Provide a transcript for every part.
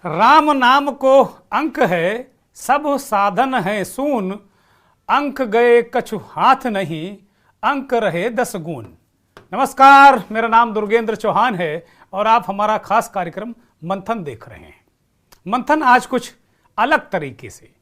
राम नाम को अंक है, सब साधन है सून। अंक गए कछु हाथ नहीं, अंक रहे 10 गुण। नमस्कार, मेरा नाम दुर्गेंद्र चौहान है और आप हमारा खास कार्यक्रम मंथन देख रहे हैं। मंथन आज कुछ अलग तरीके से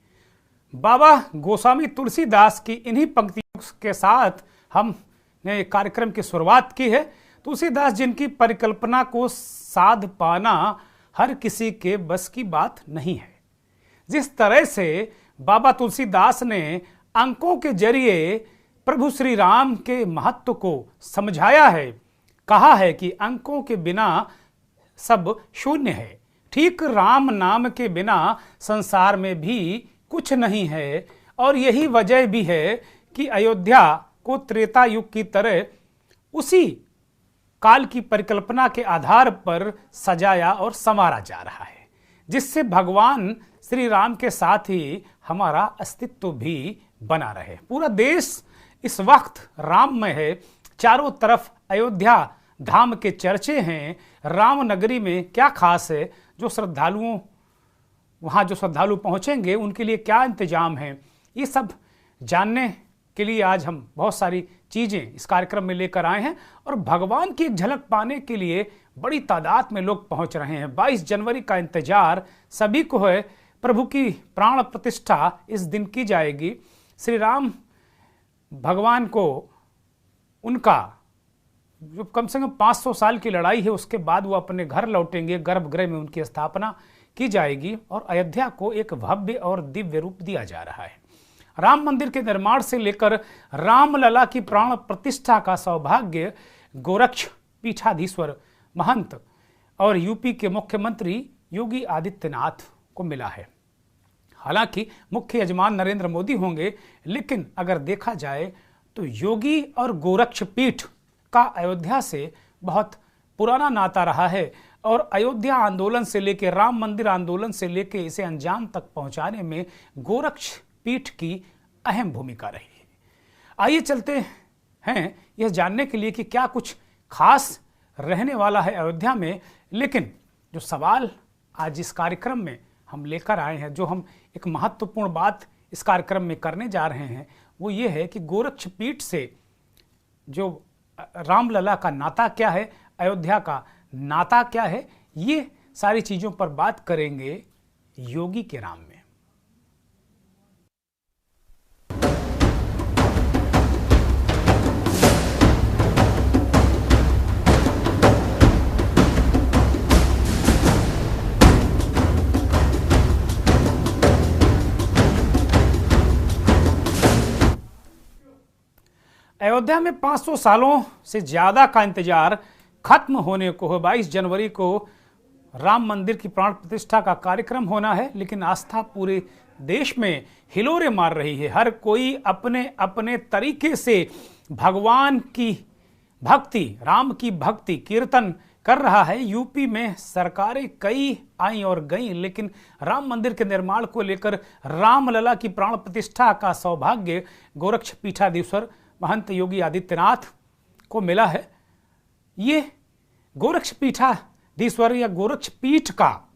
बाबा गोस्वामी तुलसीदास की इन्हीं पंक्तियों के साथ हमने कार्यक्रम की शुरुआत की है। तुलसीदास जिनकी परिकल्पना को साध पाना हर किसी के बस की बात नहीं है। जिस तरह से बाबा तुलसीदास ने अंकों के जरिए प्रभु श्री राम के महत्व को समझाया है, कहा है कि अंकों के बिना सब शून्य है, ठीक राम नाम के बिना संसार में भी कुछ नहीं है। और यही वजह भी है कि अयोध्या को त्रेता युग की तरह उसी काल की परिकल्पना के आधार पर सजाया और संवारा जा रहा है, जिससे भगवान श्री राम के साथ ही हमारा अस्तित्व भी बना रहे। पूरा देश इस वक्त राममय है, चारों तरफ अयोध्या धाम के चर्चे हैं। राम नगरी में क्या खास है, जो श्रद्धालु पहुंचेंगे उनके लिए क्या इंतजाम है, ये सब जानने के लिए आज हम बहुत सारी चीजें इस कार्यक्रम में लेकर आए हैं और भगवान की एक झलक पाने के लिए बड़ी तादाद में लोग पहुंच रहे हैं। 22 जनवरी का इंतजार सभी को है। प्रभु की प्राण प्रतिष्ठा इस दिन की जाएगी। श्री राम भगवान को उनका जो कम से कम 500 साल की लड़ाई है, उसके बाद वो अपने घर लौटेंगे। गर्भगृह में उनकी स्थापना की जाएगी और अयोध्या को एक भव्य और दिव्य रूप दिया जा रहा है। राम मंदिर के निर्माण से लेकर रामलला की प्राण प्रतिष्ठा का सौभाग्य गोरक्ष पीठाधीश्वर महंत और यूपी के मुख्यमंत्री योगी आदित्यनाथ को मिला है। हालांकि मुख्य यजमान नरेंद्र मोदी होंगे, लेकिन अगर देखा जाए तो योगी और गोरक्ष पीठ का अयोध्या से बहुत पुराना नाता रहा है और अयोध्या आंदोलन से लेकर राम मंदिर आंदोलन से लेकर इसे अंजाम तक पहुंचाने में गोरक्ष पीठ की अहम भूमिका रही है। आइए चलते हैं यह जानने के लिए कि क्या कुछ खास रहने वाला है अयोध्या में। लेकिन जो सवाल आज इस कार्यक्रम में हम लेकर आए हैं, जो हम एक महत्वपूर्ण बात इस कार्यक्रम में करने जा रहे हैं, वो ये है कि गोरक्ष पीठ से जो रामलला का नाता क्या है, अयोध्या का नाता क्या है, ये सारी चीज़ों पर बात करेंगे योगी के राम में। अयोध्या में 500 सालों से ज्यादा का इंतजार खत्म होने को है। 22 जनवरी को राम मंदिर की प्राण प्रतिष्ठा का कार्यक्रम होना है, लेकिन आस्था पूरे देश में हिलोरे मार रही है। हर कोई अपने अपने तरीके से भगवान की भक्ति, राम की भक्ति कीर्तन कर रहा है। यूपी में सरकारें कई आई और गई, लेकिन राम मंदिर के निर्माण को लेकर रामलला की प्राण प्रतिष्ठा का सौभाग्य गोरक्ष पीठाधीश्वर महंत योगी आदित्यनाथ को मिला है। ये गोरक्ष पीठाधीश्वर या गोरक्ष पीठ का,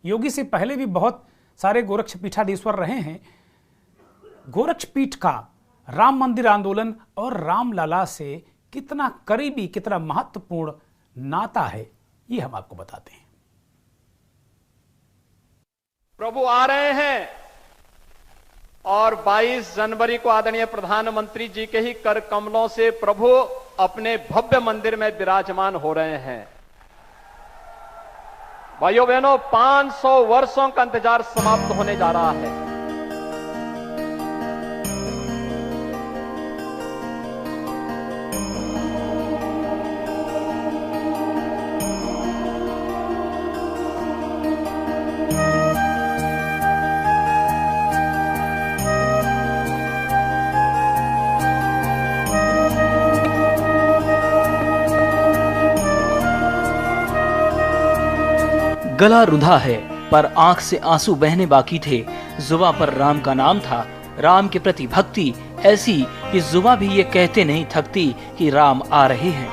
योगी से पहले भी बहुत सारे गोरक्ष पीठाधीश्वर रहे हैं। गोरक्ष पीठ का राम मंदिर आंदोलन और रामलला से कितना करीबी, कितना महत्वपूर्ण नाता है, ये हम आपको बताते हैं। प्रभु आ रहे हैं और 22 जनवरी को आदरणीय प्रधानमंत्री जी के ही कर कमलों से प्रभु अपने भव्य मंदिर में विराजमान हो रहे हैं। भाइयों बहनों, 500 वर्षों का इंतजार समाप्त होने जा रहा है। गला रुंधा है पर आंख से आंसू बहने बाकी थे। जुबां पर राम का नाम था, राम के प्रति भक्ति ऐसी कि जुबां भी ये कहते नहीं थकती कि राम आ रहे हैं।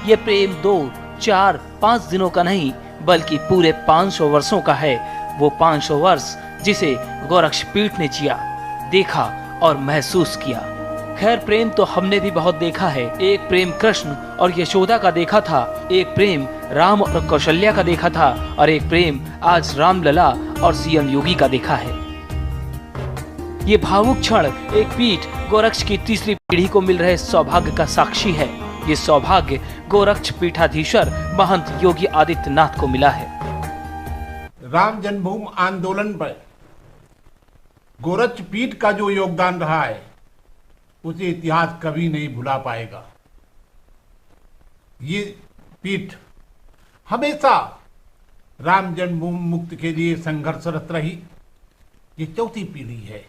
ये प्रेम 2, 4, 5 दिनों का नहीं बल्कि पूरे 500 वर्षों का है। वो 500 वर्ष जिसे गोरक्षपीठ ने जिया, देखा और महसूस किया। खैर, प्रेम तो हमने भी बहुत देखा है। एक प्रेम कृष्ण और यशोदा का देखा था, एक प्रेम राम और कौशल्या का देखा था, और एक प्रेम आज रामलला और सीएम योगी का देखा है। ये भावुक क्षण एक पीठ गोरक्ष की तीसरी पीढ़ी को मिल रहे सौभाग्य का साक्षी है। ये सौभाग्य गोरक्ष पीठाधीश्वर महंत योगी आदित्यनाथ को मिला है। राम जन्मभूमि आंदोलन पर गोरक्ष पीठ का जो योगदान रहा है उसे इतिहास कभी नहीं भुला पाएगा। ये पीठ हमेशा राम जन्मभूमि मुक्ति के लिए संघर्षरत रही। ये चौथी पीढ़ी है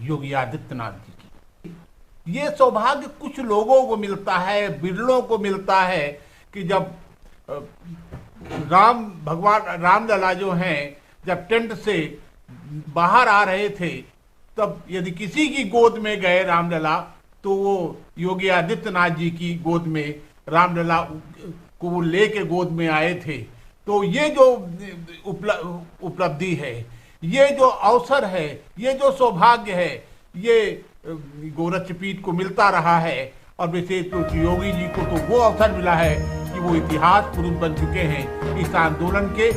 योगी आदित्यनाथ जी की। ये सौभाग्य कुछ लोगों को मिलता है, बिरलों को मिलता है कि जब भगवान रामलला जो हैं जब टेंट से बाहर आ रहे थे, तब यदि किसी की गोद में गए रामलला तो वो योगी आदित्यनाथ जी की गोद में रामलला को वो लेके गोद में आए थे। तो ये जो उपलब्धि है, ये जो अवसर है, ये जो सौभाग्य है, ये गोरक्ष पीठ को मिलता रहा है। और विशेष रूप से योगी जी को तो वो अवसर मिला है कि वो इतिहास पुरुष बन चुके हैं इस आंदोलन के।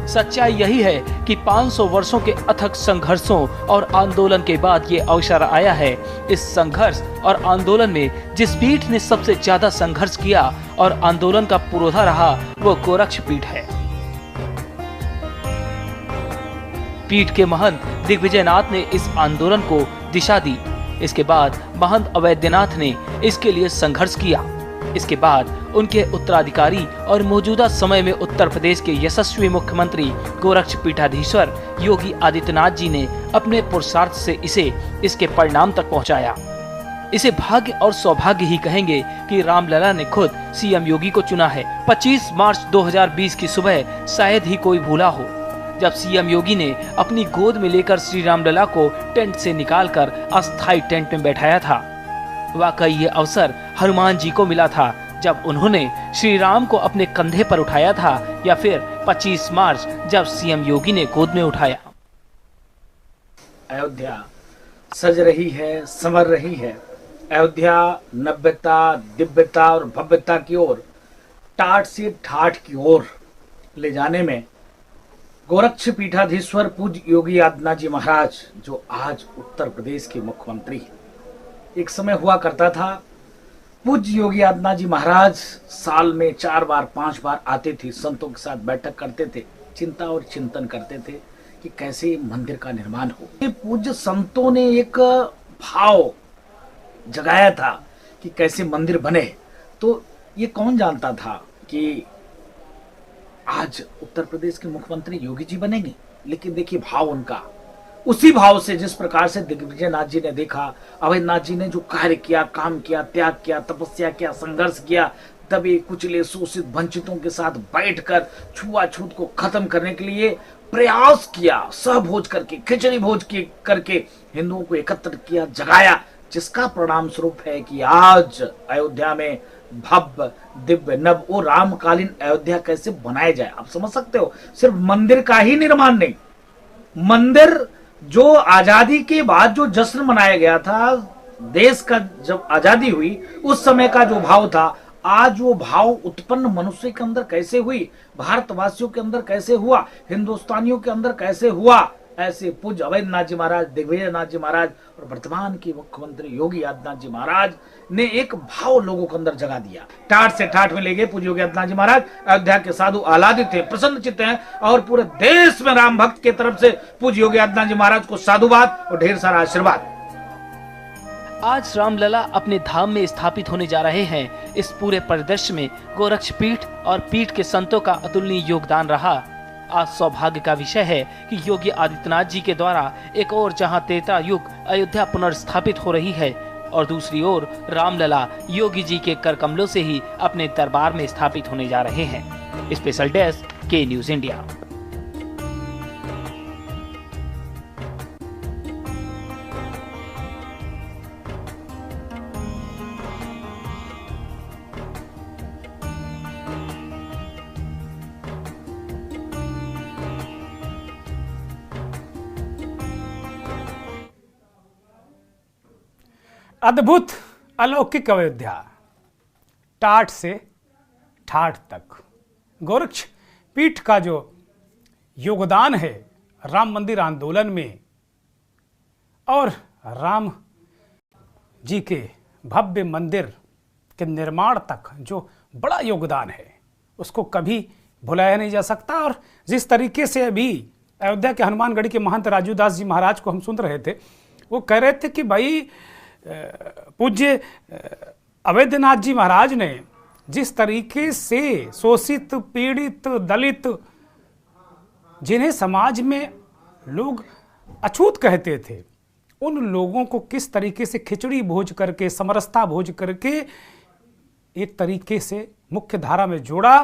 सच्चाई यही है कि 500 वर्षों के अथक संघर्षों और आंदोलन के बाद ये अवसर आया है। इस संघर्ष और आंदोलन में जिस पीठ ने सबसे ज्यादा संघर्ष किया और आंदोलन का पुरोधा रहा, वो गोरक्ष पीठ है। पीठ के महंत दिग्विजयनाथ ने इस आंदोलन को दिशा दी। इसके बाद महंत अवैधनाथ ने इसके लिए संघर्ष किया। इसके बाद उनके उत्तराधिकारी और मौजूदा समय में उत्तर प्रदेश के यशस्वी मुख्यमंत्री गोरक्ष पीठाधीश्वर योगी आदित्यनाथ जी ने अपने पुरुषार्थ से इसे इसके परिणाम तक पहुंचाया। इसे भाग्य और सौभाग्य ही कहेंगे कि रामलला ने खुद सीएम योगी को चुना है। 25 मार्च 2020 की सुबह शायद ही कोई भूला हो, जब सीएम योगी ने अपनी गोद में लेकर श्री रामलला को टेंट से निकालकर अस्थायी टेंट में बैठाया था। वाकई ये अवसर हनुमान जी को मिला था जब उन्होंने श्री राम को अपने कंधे पर उठाया था, या फिर 25 मार्च जब सीएम योगी ने गोद में उठाया। अयोध्या सज रही है, संवर रही है। अयोध्या नव्यता, दिव्यता और भव्यता की ओर, टाट से ठाठ की ओर ले जाने में गोरक्ष पीठाधीश्वर पूज्य योगी आदित्यनाथ जी महाराज, जो आज उत्तर प्रदेश के मुख्यमंत्री हैं। एक समय हुआ करता था, पूज्य योगी आदित्यनाथ जी महाराज साल में 4 बार 5 बार आते थे, संतों के साथ बैठक करते थे, चिंता और चिंतन करते थे कि कैसे मंदिर का निर्माण हो। ये पूज्य संतों ने एक भाव जगाया था कि कैसे मंदिर बने। तो ये कौन जानता था कि आज उत्तर प्रदेश के मुख्यमंत्री योगी जी बनेंगे। लेकिन देखिए भाव उनका, उसी भाव से जिस प्रकार से दिग्विजयनाथ जी ने देखा, अवैधनाथ जी ने जो कार्य किया, काम किया, त्याग किया, तपस्या किया, संघर्ष किया, दबे कुचले शोषित वंचितों के साथ बैठकर छुआछूत को खत्म करने के लिए प्रयास किया, सहभोज करके, खिचड़ी भोज करके हिंदुओं को एकत्र किया, जगाया, जिसका परिणाम स्वरूप है कि आज अयोध्या में भव्य दिव्य नव और रामकालीन अयोध्या कैसे बनाया जाए। आप समझ सकते हो, सिर्फ मंदिर का ही निर्माण नहीं, मंदिर जो आजादी के बाद जो जश्न मनाया गया था, देश का जब आजादी हुई उस समय का जो भाव था, आज वो भाव उत्पन्न मनुष्य के अंदर कैसे हुई, भारतवासियों के अंदर कैसे हुआ, हिंदुस्तानियों के अंदर कैसे हुआ। ऐसे पूज्य अवैधनाथ जी महाराज, दिग्विजयनाथ जी महाराज और वर्तमान के मुख्यमंत्री योगी आदित्यनाथ जी महाराज ने एक भाव लोगों के अंदर जगा दिया। ठाठ से ठाठ में ले गए पूज्य योगी आदित्यनाथ जी महाराज। अयोध्या के साधु आह्लादित थे, प्रसन्न चित्त हैं, और पूरे देश में राम भक्त की तरफ से पूज्य योगी आदित्यनाथ जी महाराज को साधुवाद और ढेर सारा आशीर्वाद। आज रामलला अपने धाम में स्थापित होने जा रहे हैं। इस पूरे परिदृश्य में गोरक्ष पीठ और पीठ के संतों का अतुलनीय योगदान रहा। आज सौभाग्य का विषय है कि योगी आदित्यनाथ जी के द्वारा एक ओर जहां त्रेता युग अयोध्या पुनर्स्थापित हो रही है, और दूसरी ओर रामलला योगी जी के कर कमलों से ही अपने दरबार में स्थापित होने जा रहे हैं। स्पेशल डेस्क के न्यूज इंडिया। अद्भुत अलौकिक अयोध्या, टाट से ठाठ तक गोरक्ष पीठ का जो योगदान है राम मंदिर आंदोलन में और राम जी के भव्य मंदिर के निर्माण तक जो बड़ा योगदान है उसको कभी भुलाया नहीं जा सकता। और जिस तरीके से अभी अयोध्या के हनुमानगढ़ी के महंत राजूदास जी महाराज को हम सुन रहे थे, वो कह रहे थे कि भाई पूज्य अवैधनाथ जी महाराज ने जिस तरीके से शोषित, पीड़ित, दलित, जिन्हें समाज में लोग अछूत कहते थे, उन लोगों को किस तरीके से खिचड़ी भोज करके, समरसता भोज करके एक तरीके से मुख्य धारा में जोड़ा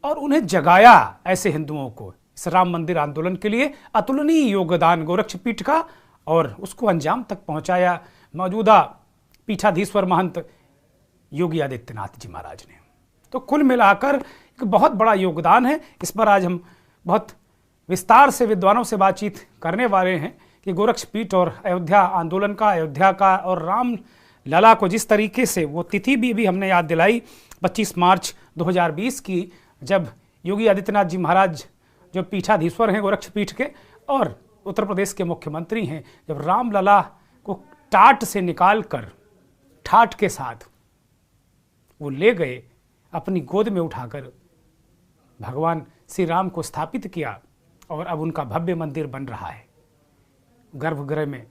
और उन्हें जगाया। ऐसे हिंदुओं को इस राम मंदिर आंदोलन के लिए अतुलनीय योगदान गोरक्ष पीठ का, और उसको अंजाम तक पहुंचाया मौजूदा पीठाधीश्वर महंत योगी आदित्यनाथ जी महाराज ने। तो कुल मिलाकर एक बहुत बड़ा योगदान है। इस पर आज हम बहुत विस्तार से विद्वानों से बातचीत करने वाले हैं कि गोरक्ष पीठ और अयोध्या आंदोलन का, अयोध्या का और राम लला को जिस तरीके से वो तिथि भी हमने याद दिलाई 25 मार्च 2020 की, जब योगी आदित्यनाथ जी महाराज जो पीठाधीश्वर हैं गोरक्ष पीठ के और उत्तर प्रदेश के मुख्यमंत्री हैं, जब राम लला को टाट से निकाल कर ठाठ के साथ वो ले गए, अपनी गोद में उठाकर भगवान श्री राम को स्थापित किया और अब उनका भव्य मंदिर बन रहा है। गर्भगृह में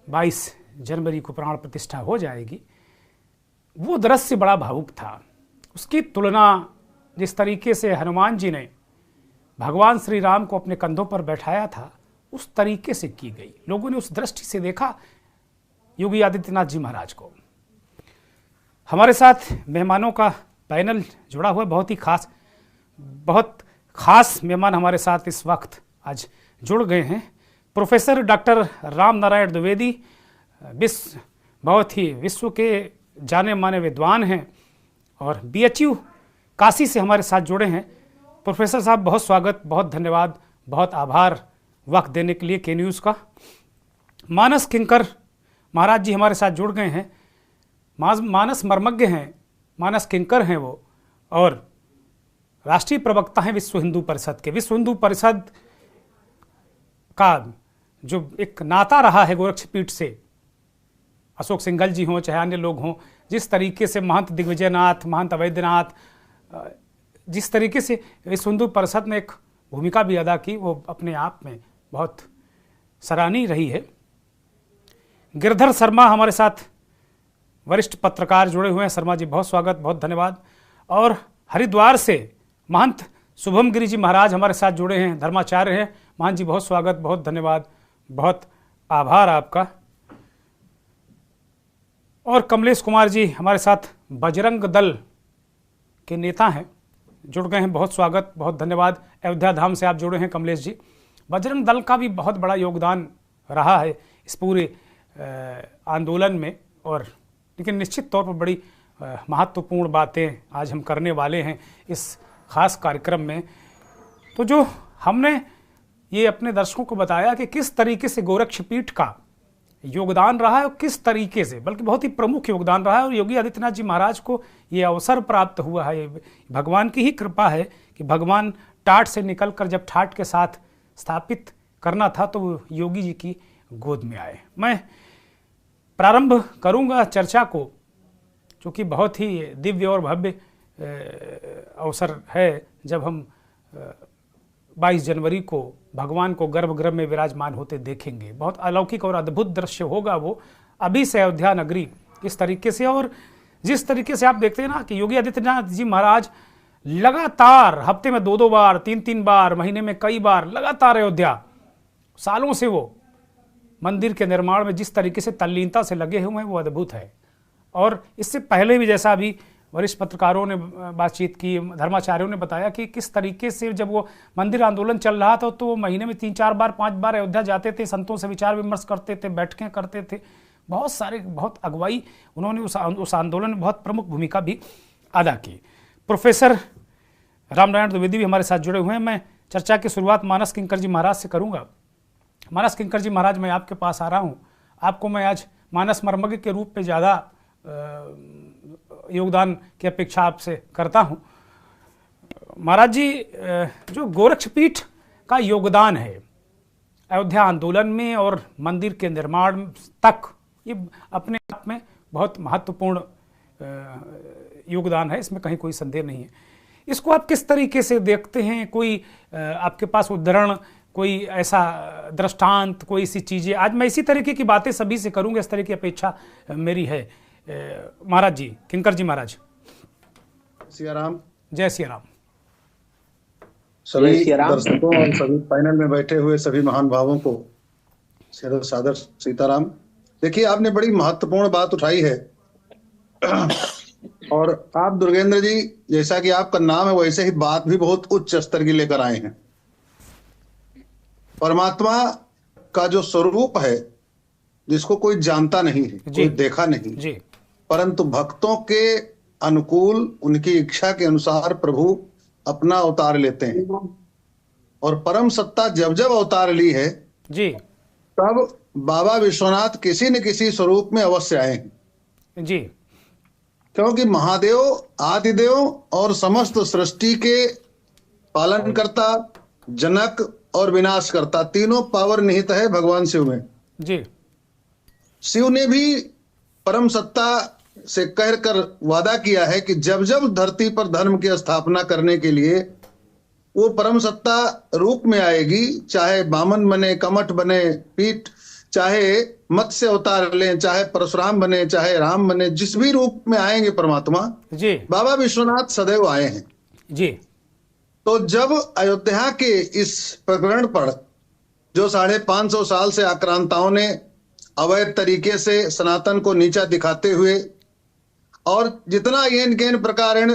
22 जनवरी को प्राण प्रतिष्ठा हो जाएगी। वो दृश्य बड़ा भावुक था। उसकी तुलना जिस तरीके से हनुमान जी ने भगवान श्री राम को अपने कंधों पर बैठाया था, उस तरीके से की गई। लोगों ने उस दृष्टि से देखा योगी आदित्यनाथ जी महाराज को। हमारे साथ मेहमानों का पैनल जुड़ा हुआ, बहुत खास मेहमान हमारे साथ इस वक्त आज जुड़ गए हैं। प्रोफेसर डॉक्टर राम नारायण द्विवेदी बहुत ही विश्व के जाने माने विद्वान हैं और BHU काशी से हमारे साथ जुड़े हैं। प्रोफेसर साहब बहुत स्वागत, बहुत धन्यवाद, बहुत आभार वक्त देने के लिए के न्यूज़ का। मानस किंकर महाराज जी हमारे साथ जुड़ गए हैं। मानस मर्मज्ञ हैं, मानस किंकर हैं वो, और राष्ट्रीय प्रवक्ता हैं विश्व हिंदू परिषद के। विश्व हिंदू परिषद का जो एक नाता रहा है गोरक्ष पीठ से, अशोक सिंघल जी हों चाहे अन्य लोग हों, जिस तरीके से महंत दिग्विजयनाथ, महंत अवैधनाथ, जिस तरीके से विश्व हिंदू परिषद ने एक भूमिका भी अदा की, वो अपने आप में बहुत सराहनीय रही है। गिरधर शर्मा हमारे साथ वरिष्ठ पत्रकार जुड़े हुए हैं। शर्मा जी बहुत स्वागत, बहुत धन्यवाद। और हरिद्वार से महंत शुभम गिरी जी महाराज हमारे साथ जुड़े हैं, धर्माचार्य हैं। महंत जी बहुत स्वागत, बहुत धन्यवाद, बहुत आभार आपका। और कमलेश कुमार जी हमारे साथ बजरंग दल के नेता हैं, जुड़ गए हैं, बहुत स्वागत, बहुत धन्यवाद। अयोध्या धाम से आप जुड़े हैं कमलेश जी। बजरंग दल का भी बहुत बड़ा योगदान रहा है इस पूरे आंदोलन में, और लेकिन निश्चित तौर पर बड़ी महत्वपूर्ण बातें आज हम करने वाले हैं इस खास कार्यक्रम में। तो जो हमने ये अपने दर्शकों को बताया कि किस तरीके से गोरक्ष पीठ का योगदान रहा है और किस तरीके से, बल्कि बहुत ही प्रमुख योगदान रहा है, और योगी आदित्यनाथ जी महाराज को ये अवसर प्राप्त हुआ है, भगवान की ही कृपा है कि भगवान टाट से निकलकर जब ठाट के साथ स्थापित करना था तो वो योगी जी की गोद में आए। मैं प्रारंभ करूंगा चर्चा को, क्योंकि बहुत ही दिव्य और भव्य अवसर है जब हम 22 जनवरी को भगवान को गर्भगृह में विराजमान होते देखेंगे। बहुत अलौकिक और अद्भुत दृश्य होगा वो। अभी से अयोध्या नगरी इस तरीके से, और जिस तरीके से आप देखते हैं ना कि योगी आदित्यनाथ जी महाराज लगातार हफ्ते में 2-2 बार, 3-3 बार, महीने में कई बार लगातार अयोध्या, सालों से वो मंदिर के निर्माण में जिस तरीके से तल्लीनता से लगे हुए हैं वो अद्भुत है। और इससे पहले भी जैसा अभी वरिष्ठ पत्रकारों ने बातचीत की, धर्माचार्यों ने बताया कि किस तरीके से जब वो मंदिर आंदोलन चल रहा था तो वो महीने में 3-4 बार, 5 बार अयोध्या जाते थे, संतों से विचार विमर्श करते थे, बैठकें करते थे, बहुत अगुवाई उन्होंने उस आंदोलन में बहुत प्रमुख भूमिका भी अदा की। प्रोफेसर राम नारायण द्विवेदी भी हमारे साथ जुड़े हुए हैं। मैं चर्चा की शुरुआत मानस किंकर जी महाराज से करूँगा। मानस किंकर जी महाराज, मैं आपके पास आ रहा हूँ। आपको मैं आज मानस मर्मज्ञ के रूप में ज़्यादा योगदान की अपेक्षा आपसे करता हूँ। महाराज जी, जो गोरक्षपीठ का योगदान है अयोध्या आंदोलन में और मंदिर के निर्माण तक, ये अपने आप में बहुत महत्वपूर्ण योगदान है, इसमें कहीं कोई संदेह नहीं है। इसको आप किस तरीके से देखते हैं? कोई आपके पास उदाहरण, कोई ऐसा दृष्टांत, कोई ऐसी चीज़ें? आज मैं इसी तरीके की बातें सभी से करूंगा, इस तरह की अपेक्षा मेरी है। महाराज जी, किंकर जी महाराज। सिया राम। जय सिया राम। सभी दर्शकों और सभी पैनल में बैठे हुए सभी महान भावों को सादर सीताराम। देखिए, आपने बड़ी महत्वपूर्ण बात उठाई है और आप दुर्गेंद्र जी, जैसा कि आपका नाम है वैसे ही बात भी बहुत उच्च स्तर की लेकर आए हैं। परमात्मा का जो स्वरूप है, जिसको कोई जानता नहीं है, कोई देखा नहीं जी, परंतु भक्तों के अनुकूल, उनकी इच्छा के अनुसार प्रभु अपना अवतार लेते हैं। और परम सत्ता जब जब अवतार ली है जी, तब बाबा विश्वनाथ किसी न किसी स्वरूप में अवश्य आए हैं जी, क्योंकि महादेव आदिदेव और समस्त सृष्टि के पालनकर्ता, जनक और विनाशकर्ता, तीनों पावर निहित है भगवान शिव में जी। शिव ने भी परम सत्ता से कहकर वादा किया है कि जब जब धरती पर धर्म की स्थापना करने के लिए वो परम सत्ता रूप में आएगी, चाहे बामन बने, कमठ बने, पीठ, चाहे मत्स्य अवतार लें, चाहे परशुराम बने, चाहे राम बने, जिस भी रूप में आएंगे परमात्मा जी, बाबा विश्वनाथ सदैव आए हैं जी। तो जब अयोध्या के इस प्रकरण पर जो 550 साल से आक्रांताओं ने अवैध तरीके से सनातन को नीचा दिखाते हुए और जितना येन केन प्रकार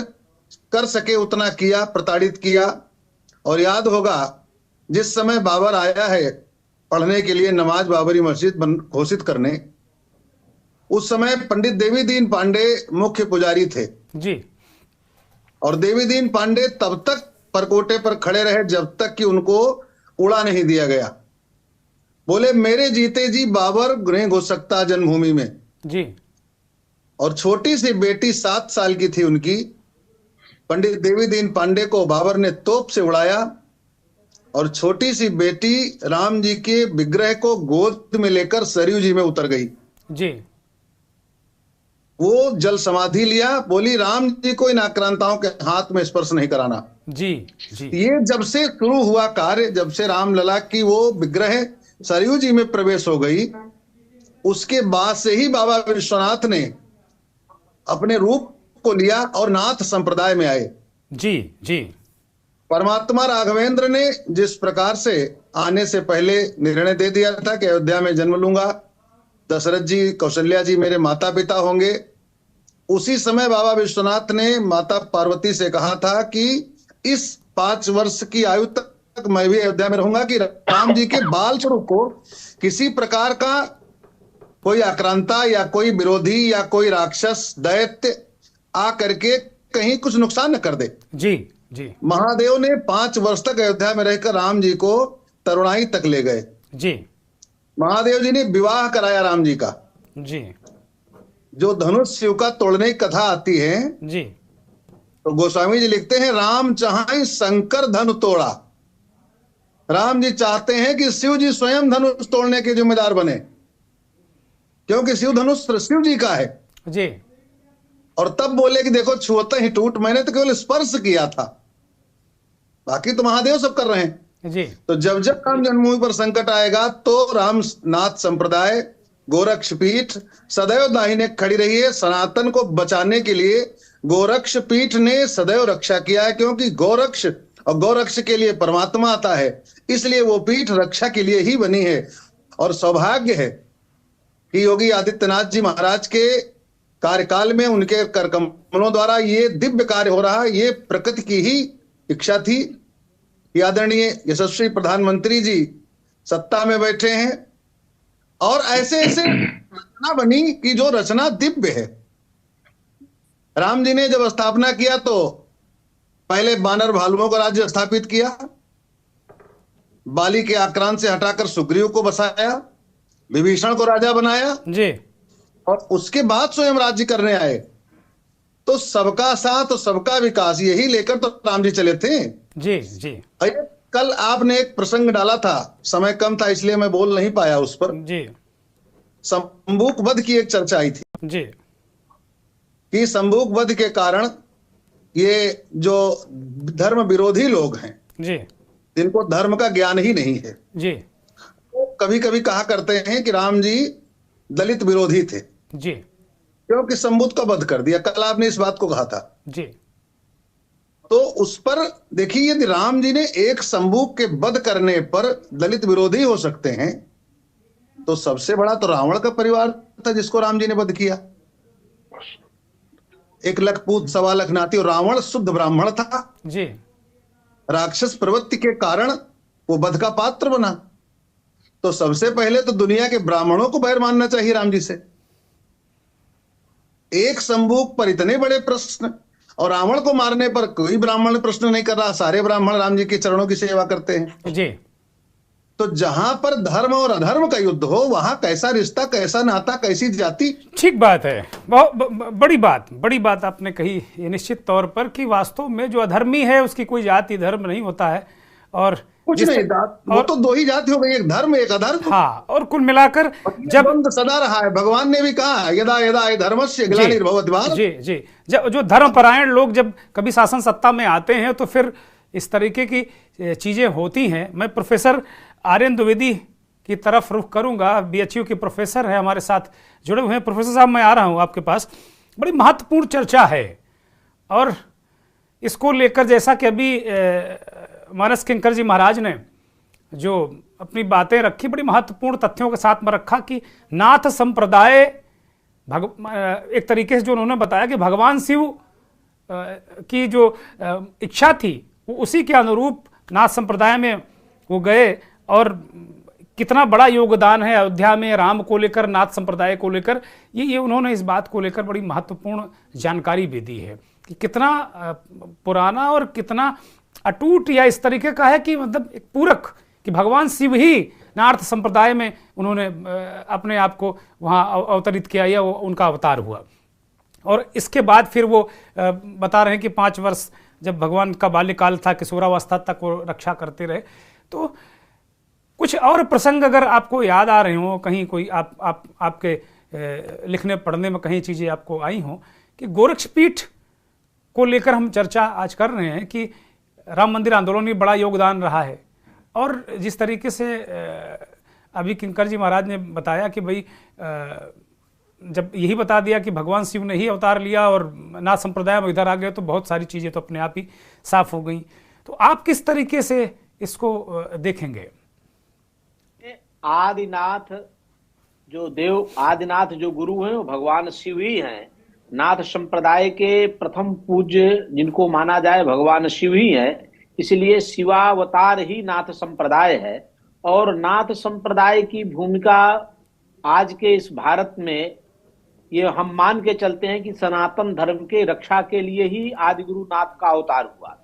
कर सके उतना किया, प्रताड़ित किया। और याद होगा जिस समय बाबर आया है पढ़ने के लिए नमाज बाबरी मस्जिद घोषित करने, उस समय पंडित देवी दीन पांडे मुख्य पुजारी थे जी। और देवी दीन पांडे तब तक परकोटे पर खड़े रहे जब तक कि उनको उड़ा नहीं दिया गया। बोले मेरे जीते जी बाबर नहीं घुस सकता जन्मभूमि में जी। और छोटी सी बेटी 7 साल की थी उनकी, पंडित देवी दीन पांडे को बाबर ने तोप से उड़ाया और छोटी सी बेटी राम जी के विग्रह को गोद में लेकर सरयू जी में उतर गई जी। वो जल समाधि लिया, बोली राम जी को इन आक्रांताओं के हाथ में स्पर्श नहीं कराना जी जी। ये जब से शुरू हुआ कार्य, जब से रामलला की वो विग्रह सरयू जी में प्रवेश हो गई, उसके बाद से ही बाबा विश्वनाथ ने अपने रूप को लिया और नाथ संप्रदाय में आए जी जी। परमात्मा राघवेंद्र ने जिस प्रकार से आने से पहले निर्णय दे दिया था कि अयोध्या में जन्म लूंगा, दशरथ जी, कौशल्या जी मेरे माता पिता होंगे, उसी समय बाबा विश्वनाथ ने माता पार्वती से कहा था कि इस 5 वर्ष की आयु तक मैं भी अयोध्या में रहूंगा कि राम जी के बाल स्वरूप को किसी प्रकार का कोई आक्रांता या कोई विरोधी या कोई राक्षस दैत्य आ करके कहीं कुछ नुकसान न कर दे जी जी। महादेव ने 5 वर्ष तक अयोध्या में रहकर राम जी को तरुणाई तक ले गए जी। महादेव जी ने विवाह कराया राम जी का जी। जो धनुष शिव का तोड़ने की कथा आती है जी, तो गोस्वामी जी लिखते हैं राम चाहे शंकर धनु तोड़ा। राम जी चाहते हैं कि शिव जी स्वयं धनुष तोड़ने के जिम्मेदार बने, क्योंकि शिव धनुष शिव जी का है जी। और तब बोले कि देखो छुअते ही टूट, मैंने तो केवल स्पर्श किया था, बाकी तो महादेव सब कर रहे हैं जी। तो जब जब राम जन्मभूमि पर संकट आएगा तो रामनाथ संप्रदाय, गोरक्ष पीठ सदैव दाहिने खड़ी रही है। सनातन को बचाने के लिए गोरक्ष पीठ ने सदैव रक्षा किया है, क्योंकि गोरक्ष और गोरक्ष के लिए परमात्मा आता है, इसलिए वो पीठ रक्षा के लिए ही बनी है। और सौभाग्य है कि योगी आदित्यनाथ जी महाराज के कार्यकाल में उनके कर कमलों द्वारा ये दिव्य कार्य हो रहा है। ये प्रकृति की ही इच्छा थी। आदरणीय यशस्वी प्रधानमंत्री जी सत्ता में बैठे हैं और ऐसे ऐसे रचना बनी कि जो रचना दिव्य है। राम जी ने जब स्थापना किया तो पहले बानर भालुओं का राज्य स्थापित किया, बाली के आक्रांत से हटाकर सुग्रीव को बसाया, विभीषण को राजा बनाया जी। और उसके बाद स्वयं राज्य करने आए। तो सबका साथ और सबका विकास यही लेकर तो राम जी चले थे। जी जी। कल आपने एक प्रसंग डाला था, समय कम था इसलिए मैं बोल नहीं पाया उस पर जी। संबूक वध की एक चर्चा आई थी जी कि संबूक वध के कारण ये जो धर्म विरोधी लोग हैं जी, जिनको धर्म का ज्ञान ही नहीं है जी, वो कभी कभी कहा करते हैं कि राम जी दलित विरोधी थे जी, क्योंकि संबूत का वध कर दिया। कल आपने इस बात को कहा था। जी। तो उस पर देखिए, यदि राम जी ने एक संबूक के वध करने पर दलित विरोधी हो सकते हैं तो सबसे बड़ा तो रावण का परिवार था जिसको राम जी ने वध किया। 1 लाख पूत 1.25 लाख नाती, और रावण शुद्ध ब्राह्मण था जी। राक्षस प्रवृत्ति के कारण वो वध का पात्र बना। तो सबसे पहले तो दुनिया के ब्राह्मणों को बैर मानना चाहिए राम जी से। एक संबूक पर इतने बड़े प्रश्न, और रावण को मारने पर कोई ब्राह्मण प्रश्न नहीं कर रहा, सारे ब्राह्मण राम जी के चरणों की सेवा करते हैं जी। तो जहां पर धर्म और अधर्म का युद्ध हो वहां कैसा रिश्ता, कैसा नाता, कैसी जाति। ठीक बात है, बहुत बड़ी बात आपने कही। ये निश्चित तौर पर कि वास्तव में जो अधर्मी है उसकी कोई जाति धर्म नहीं होता है, और कुछ नहीं, वो तो 2 ही जाति हो गई, एक धर्म एक अधर्म। हाँ, और कुल मिलाकर जब सदा रहा है, भगवान ने भी कहा यदा यदा धर्मस्य ग्लानिर्भवति भारत। जी जी, जो धर्मपरायण लोग जब कभी शासन सत्ता में आते हैं तो फिर इस तरीके की चीजें होती हैं। मैं प्रोफेसर आर्यन द्विवेदी की तरफ रुख करूंगा, बीएचयू के प्रोफेसर है, हमारे साथ जुड़े हुए हैं। प्रोफेसर साहब, मैं आ रहा हूं आपके पास। बड़ी महत्वपूर्ण चर्चा है और इसको लेकर जैसा कि अभी मानस किंकर जी महाराज ने जो अपनी बातें रखी, बड़ी महत्वपूर्ण तथ्यों के साथ में रखा कि नाथ संप्रदाय एक तरीके से जो उन्होंने बताया कि भगवान शिव की जो इच्छा थी वो उसी के अनुरूप नाथ संप्रदाय में वो गए, और कितना बड़ा योगदान है अयोध्या में राम को लेकर, नाथ संप्रदाय को लेकर। ये उन्होंने इस बात को लेकर बड़ी महत्वपूर्ण जानकारी भी दी है कि कितना पुराना और कितना अटूट या इस तरीके का है कि मतलब एक पूरक, कि भगवान शिव ही नाथ संप्रदाय में उन्होंने अपने आप को वहाँ अवतरित किया या वो उनका अवतार हुआ। और इसके बाद फिर वो बता रहे हैं कि 5 वर्ष जब भगवान का बाल्यकाल था, किशोरावस्था तक वो रक्षा करते रहे। तो कुछ और प्रसंग अगर आपको याद आ रहे हो, कहीं कोई आपके लिखने पढ़ने में कहीं चीज़ें आपको आई हों कि गोरक्षपीठ को लेकर हम चर्चा आज कर रहे हैं कि राम मंदिर आंदोलन में बड़ा योगदान रहा है, और जिस तरीके से अभी किंकर जी महाराज ने बताया कि भाई जब यही बता दिया कि भगवान शिव ने ही अवतार लिया और नाथ संप्रदाय में इधर आ गए तो बहुत सारी चीज़ें तो अपने आप ही साफ हो गई। तो आप किस तरीके से इसको देखेंगे? आदिनाथ जो देव, आदिनाथ जो गुरु हैं वो भगवान शिव ही हैं। नाथ संप्रदाय के प्रथम पूज्य जिनको माना जाए भगवान शिव ही है, इसलिए शिवावतार ही नाथ संप्रदाय है। और नाथ संप्रदाय की भूमिका आज के इस भारत में ये हम मान के चलते हैं कि सनातन धर्म के रक्षा के लिए ही आदि गुरु नाथ का अवतार हुआ।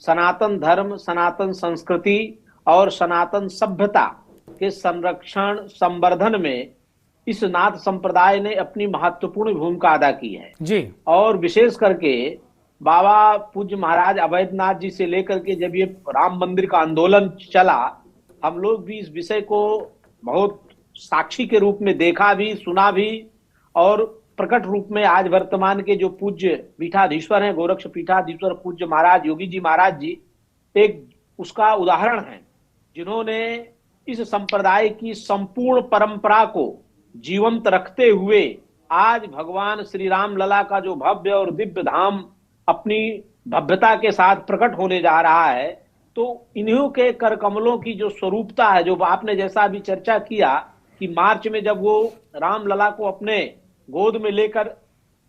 सनातन धर्म, सनातन संस्कृति और सनातन सभ्यता के संरक्षण संवर्धन में इस नाथ संप्रदाय ने अपनी महत्वपूर्ण भूमिका अदा की है जी। और विशेष करके बाबा पूज्य महाराज अवैधनाथ जी से लेकर के जब ये राम मंदिर का आंदोलन चला, हम लोग भी इस विषय को बहुत साक्षी के रूप में देखा भी, सुना भी, और प्रकट रूप में आज वर्तमान के जो पूज्य पीठाधीश्वर हैं, गोरक्ष पीठाधीश्वर पूज्य महाराज योगी जी महाराज जी एक उसका उदाहरण है, जिन्होंने इस संप्रदाय की संपूर्ण परंपरा को जीवंत रखते हुए आज भगवान श्री राम लला का जो भव्य और दिव्य धाम अपनी भव्यता के साथ प्रकट होने जा रहा है। तो इन्हीं के कर कमलों की जो स्वरूपता है, जो आपने जैसा अभी चर्चा किया कि मार्च में जब वो राम लला को अपने गोद में लेकर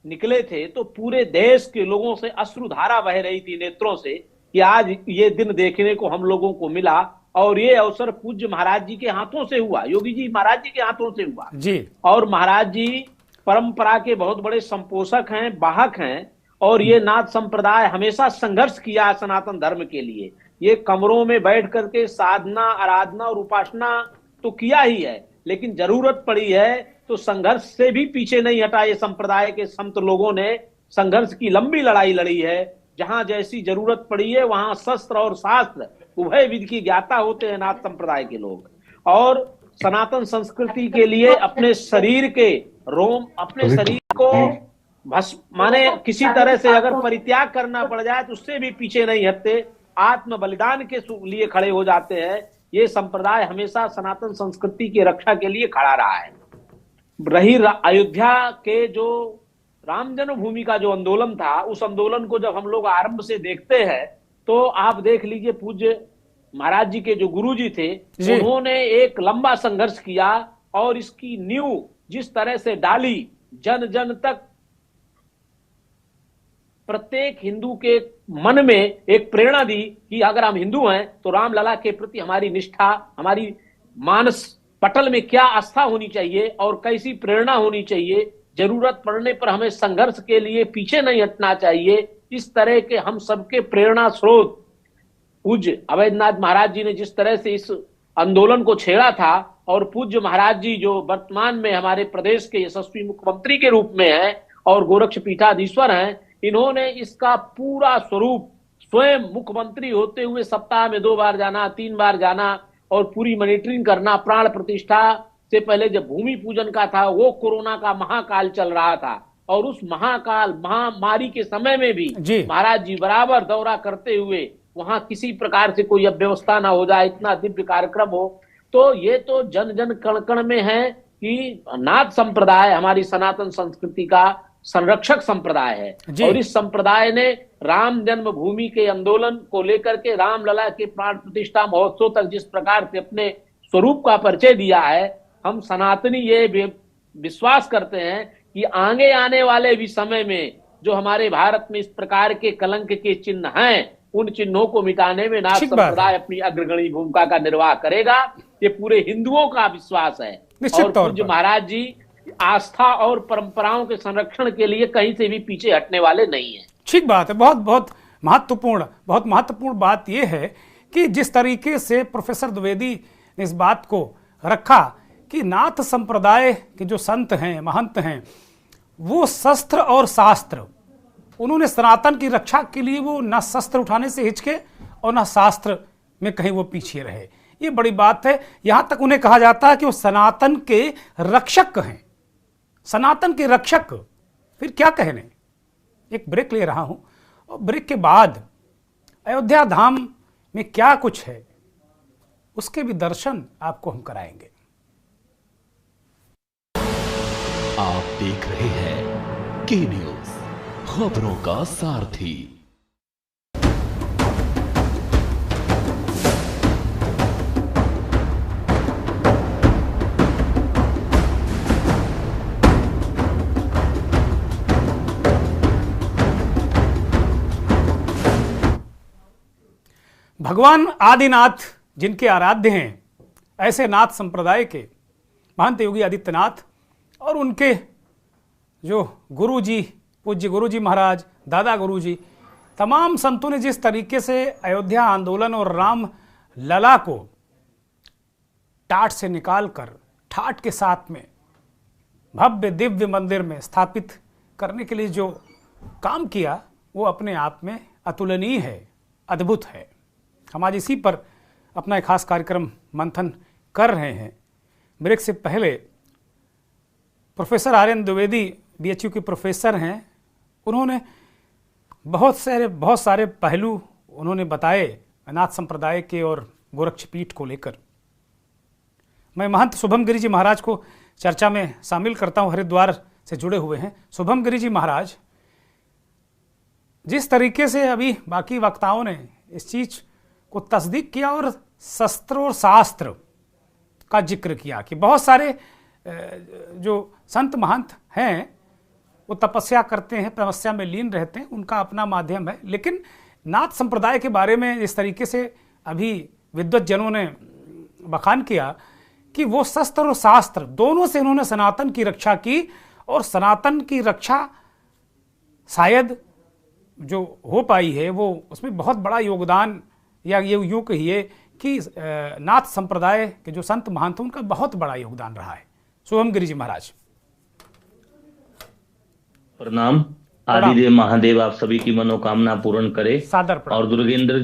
निकले थे तो पूरे देश के लोगों से अश्रुधारा बह रही थी नेत्रों से कि आज ये दिन देखने को हम लोगों को मिला, और ये अवसर पूज्य महाराज जी के हाथों से हुआ, योगी जी महाराज जी के हाथों से हुआ जी। और महाराज जी परंपरा के बहुत बड़े संपोषक हैं, वाहक हैं, और ये नाथ संप्रदाय हमेशा संघर्ष किया सनातन धर्म के लिए। ये कमरों में बैठ करके साधना, आराधना और उपासना तो किया ही है, लेकिन जरूरत पड़ी है तो संघर्ष से भी पीछे नहीं हटा ये संप्रदाय के संत लोगों ने। संघर्ष की लंबी लड़ाई लड़ी है। जहां जैसी जरूरत पड़ी है वहां शस्त्र और शास्त्र उभय विधि की ज्ञाता होते हैं नाथ संप्रदाय के लोग। और सनातन संस्कृति के लिए अपने शरीर के रोम, अपने शरीर को माने किसी तरह से अगर परित्याग करना पड़ जाए तो उससे भी पीछे नहीं हटते, आत्म बलिदान के लिए खड़े हो जाते हैं। ये संप्रदाय हमेशा सनातन संस्कृति की रक्षा के लिए खड़ा रहा है। रही अयोध्या के जो राम जन्मभूमि का जो आंदोलन था, उस आंदोलन को जब हम लोग आरंभ से देखते हैं तो आप देख लीजिए पूज्य महाराज जी के जो गुरुजी थे उन्होंने एक लंबा संघर्ष किया और इसकी नींव जिस तरह से डाली, जन जन तक प्रत्येक हिंदू के मन में एक प्रेरणा दी कि अगर हम हिंदू हैं तो रामलला के प्रति हमारी निष्ठा, हमारी मानस पटल में क्या आस्था होनी चाहिए और कैसी प्रेरणा होनी चाहिए। जरूरत पड़ने पर हमें संघर्ष के लिए पीछे नहीं हटना चाहिए। इस तरह के हम सबके प्रेरणा स्रोत पूज्य अवैधनाथ महाराज जी ने जिस तरह से इस आंदोलन को छेड़ा था, और पूज्य महाराज जी जो वर्तमान में हमारे प्रदेश के यशस्वी मुख्यमंत्री के रूप में हैं और गोरक्ष पीठाधीश्वर हैं, इन्होंने इसका पूरा स्वरूप स्वयं मुख्यमंत्री होते हुए सप्ताह में 2 बार जाना, 3 बार जाना और पूरी मॉनिटरिंग करना। प्राण प्रतिष्ठा से पहले जब भूमि पूजन का था, वो कोरोना का महाकाल चल रहा था और उस महाकाल महामारी के समय में भी महाराज जी बराबर दौरा करते हुए वहां किसी प्रकार से कोई अव्यवस्था ना हो जाए, इतना दिव्य कार्यक्रम हो। तो ये तो जन जन कण कण में है कि नाथ संप्रदाय हमारी सनातन संस्कृति का संरक्षक संप्रदाय है। और इस संप्रदाय ने राम जन्मभूमि के आंदोलन को लेकर के रामलला के प्राण प्रतिष्ठा महोत्सव तक जिस प्रकार से अपने स्वरूप का परिचय दिया है, हम सनातनी ये विश्वास करते हैं कि आगे आने वाले भी समय में जो हमारे भारत में इस प्रकार के कलंक के चिन्ह हैं, उन चिन्हों को मिटाने में नाथ संप्रदाय अपनी अग्रगणी भूमिका का निर्वाह करेगा। ये पूरे हिंदुओं का विश्वास है। और पूज्य महाराज जी आस्था और परंपराओं के संरक्षण के लिए कहीं से भी पीछे हटने वाले नहीं है। ठीक बात है। बहुत महत्वपूर्ण बात यह है कि जिस तरीके से प्रोफेसर द्विवेदी ने इस बात को रखा कि नाथ संप्रदाय के जो संत हैं, महंत हैं, वो शस्त्र और शास्त्र, उन्होंने सनातन की रक्षा के लिए वो न शस्त्र उठाने से हिचके और न शास्त्र में कहीं वो पीछे रहे। ये बड़ी बात है। यहां तक उन्हें कहा जाता है कि वो सनातन के रक्षक हैं, सनातन के रक्षक। फिर क्या कहने। एक ब्रेक ले रहा हूं और ब्रेक के बाद अयोध्या धाम में क्या कुछ है उसके भी दर्शन आपको हम कराएंगे। आप देख रहे हैं के न्यूज, खबरों का सारथी। भगवान आदिनाथ जिनके आराध्य हैं, ऐसे नाथ संप्रदाय के महंत योगी आदित्यनाथ और उनके जो गुरुजी, पूज्य गुरुजी महाराज, दादा गुरुजी, तमाम संतों ने जिस तरीके से अयोध्या आंदोलन और राम लला को टाट से निकालकर ठाट के साथ में भव्य दिव्य मंदिर में स्थापित करने के लिए जो काम किया, वो अपने आप में अतुलनीय है, अद्भुत है। हम आज इसी पर अपना एक खास कार्यक्रम मंथन कर रहे हैं। ब्रेक से पहले प्रोफेसर आर्यन द्विवेदी बीएचयू के प्रोफेसर हैं, उन्होंने बहुत सारे पहलू उन्होंने बताए नाथ संप्रदाय के और गोरक्षपीठ को लेकर। मैं महंत शुभम गिरी जी महाराज को चर्चा में शामिल करता हूं, हरिद्वार से जुड़े हुए हैं। शुभम गिरी जी महाराज, जिस तरीके से अभी बाकी वक्ताओं ने इस चीज को तस्दीक किया और शस्त्र और शास्त्र का जिक्र किया कि बहुत सारे जो संत महंत हैं वो तपस्या करते हैं, तपस्या में लीन रहते हैं, उनका अपना माध्यम है। लेकिन नाथ संप्रदाय के बारे में इस तरीके से अभी विद्वत जनों ने बखान किया कि वो शस्त्र और शास्त्र दोनों से उन्होंने सनातन की रक्षा की, और सनातन की रक्षा शायद जो हो पाई है वो उसमें बहुत बड़ा योगदान, या ये यूँ कहिए कि नाथ संप्रदाय के जो संत महंत उनका बहुत बड़ा योगदान रहा है। शुभम गिरी जी महाराज। प्रणाम। आदिदेव महादेव आप सभी की मनोकामना पूर्ण करे। सादर प्रणाम। और दुर्गेंद्र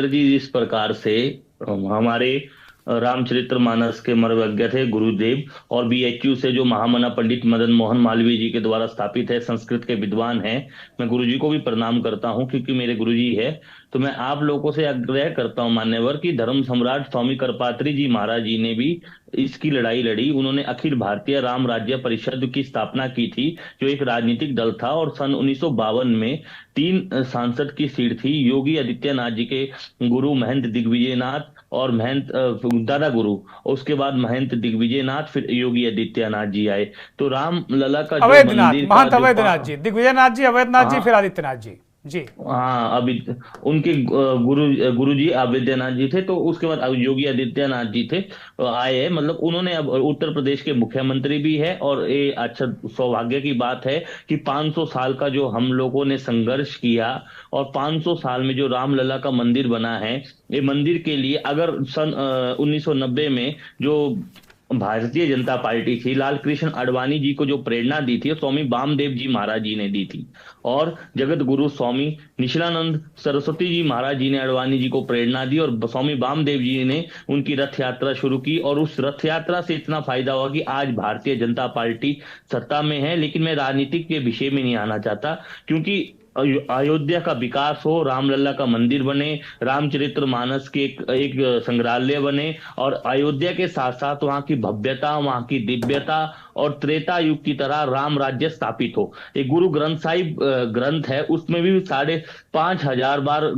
जी जिस प्रकार से हमारे रामचरितमानस के मर्मज्ञ थे गुरुदेव, और बीएचयू से जो महामना पंडित मदन मोहन मालवीय जी के द्वारा स्थापित है, संस्कृत के विद्वान हैं, मैं गुरुजी को भी प्रणाम करता हूं क्योंकि मेरे गुरुजी है। तो मैं आप लोगों से आग्रह करता हूं मान्यवर कि धर्म सम्राट स्वामी करपात्री जी महाराज जी ने भी इसकी लड़ाई लड़ी। उन्होंने अखिल भारतीय राम राज्य परिषद की स्थापना की थी, जो एक राजनीतिक दल था, और सन 1952 में 3 सांसद की सीट थी। योगी आदित्यनाथ जी के गुरु महंत दिग्विजयनाथ और महंत दादा गुरु, उसके बाद महंत दिग्विजयनाथ, फिर योगी आदित्यनाथ जी आए। तो राम लला का अवैधनाथ, महंत अवैधनाथ जी, दिग्विजयनाथ जी, अवैधनाथ जी, फिर आदित्यनाथ जी जी। हाँ, अभी उनके गुरु जी अवैधनाथ जी थे, तो उसके बाद योगी आदित्यनाथ जी थे आए। मतलब उन्होंने अब उत्तर प्रदेश के मुख्यमंत्री भी है, और ये अच्छा सौभाग्य की बात है कि 500 साल का जो हम लोगों ने संघर्ष किया, और 500 साल में जो रामलला का मंदिर बना है, ये मंदिर के लिए अगर सन 1990 में जो भारतीय जनता पार्टी थी, लाल कृष्ण आडवाणी जी को जो प्रेरणा दी थी, स्वामी वामदेव जी महाराज जी ने दी थी, और जगत गुरु स्वामी निशिलानंद सरस्वती जी महाराज जी ने आडवाणी जी को प्रेरणा दी, और स्वामी वामदेव जी ने उनकी रथ यात्रा शुरू की। और उस रथ यात्रा से इतना फायदा हुआ कि आज भारतीय जनता पार्टी सत्ता में है। लेकिन मैं राजनीतिक के विषय में नहीं आना चाहता, क्योंकि अयोध्या का विकास हो, रामलला का मंदिर बने, रामचरितमानस के एक संग्रहालय बने, और अयोध्या के साथ साथ वहां की भव्यता, वहां की दिव्यता और त्रेता युग की तरह राम राज्य स्थापित हो। एक गुरु ग्रंथ साहिब ग्रंथ है, उसमें भी 5,500 बार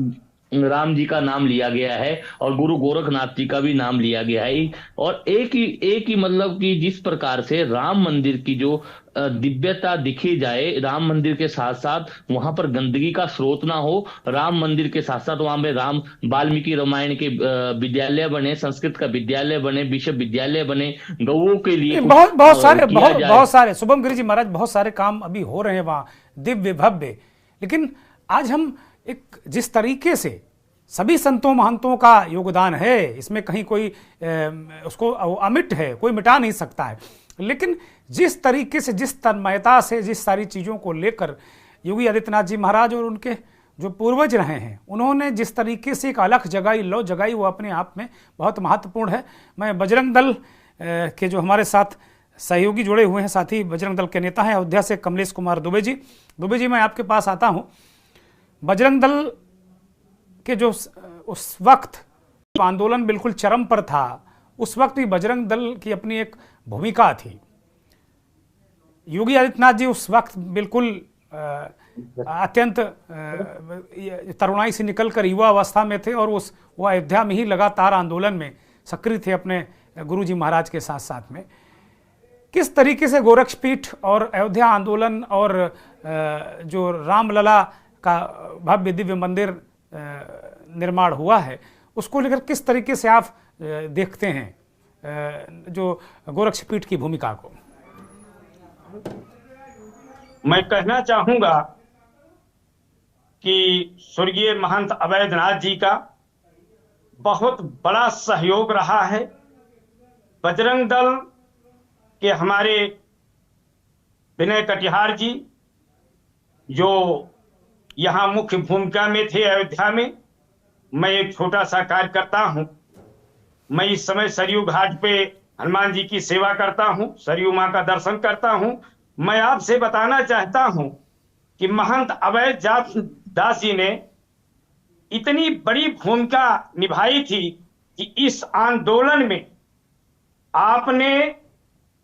राम जी का नाम लिया गया है, और गुरु गोरखनाथ जी का भी नाम लिया गया है। और एक ही मतलब कि जिस प्रकार से राम मंदिर की जो दिव्यता दिखी जाए, राम मंदिर के साथ साथ वहां पर गंदगी का स्रोत ना हो, राम मंदिर के साथ साथ वहां पे राम वाल्मीकि रामायण के विद्यालय बने, संस्कृत का विद्यालय बने, विश्वविद्यालय बने, गौओं के लिए बहुत सारे शुभम गिरी जी महाराज, बहुत सारे काम अभी हो रहे हैं वहां, दिव्य भव्य। लेकिन आज हम एक जिस तरीके से सभी संतों महंतों का योगदान है, इसमें कहीं कोई उसको अमिट है, कोई मिटा नहीं सकता है, लेकिन जिस तरीके से, जिस तन्मयता से, जिस सारी चीज़ों को लेकर योगी आदित्यनाथ जी महाराज और उनके जो पूर्वज रहे हैं, उन्होंने जिस तरीके से एक अलख जगाई, लो जगाई, वो अपने आप में बहुत महत्वपूर्ण है। मैं बजरंग दल के जो हमारे साथ सहयोगी जुड़े हुए हैं, साथी बजरंग दल के नेता हैं अयोध्या से कमलेश कुमार दुबे जी, मैं आपके पास आता हूँ। बजरंग दल के जो उस वक्त आंदोलन बिल्कुल चरम पर था, उस वक्त भी बजरंग दल की अपनी एक भूमिका थी। योगी आदित्यनाथ जी उस वक्त बिल्कुल अत्यंत तरुणाई से निकलकर युवा अवस्था में थे, और वो अयोध्या में ही लगातार आंदोलन में सक्रिय थे अपने गुरुजी महाराज के साथ साथ में। किस तरीके से गोरक्षपीठ और अयोध्या आंदोलन और जो रामलला का भव्य दिव्य मंदिर निर्माण हुआ है, उसको लेकर किस तरीके से आप देखते हैं जो गोरक्षपीठ की भूमिका को? मैं कहना चाहूंगा कि स्वर्गीय महंत अवैधनाथ जी का बहुत बड़ा सहयोग रहा है। बजरंग दल के हमारे विनय कटिहार जी, जो यहाँ मुख्य भूमिका में थे अयोध्या में, मैं एक छोटा सा कार्य करता हूं। मैं इस समय सरयू घाट पे हनुमान जी की सेवा करता हूं, सरयू मां का दर्शन करता हूं। मैं आपसे बताना चाहता हूं कि महंत अवैधदास जी ने इतनी बड़ी भूमिका निभाई थी कि इस आंदोलन में आपने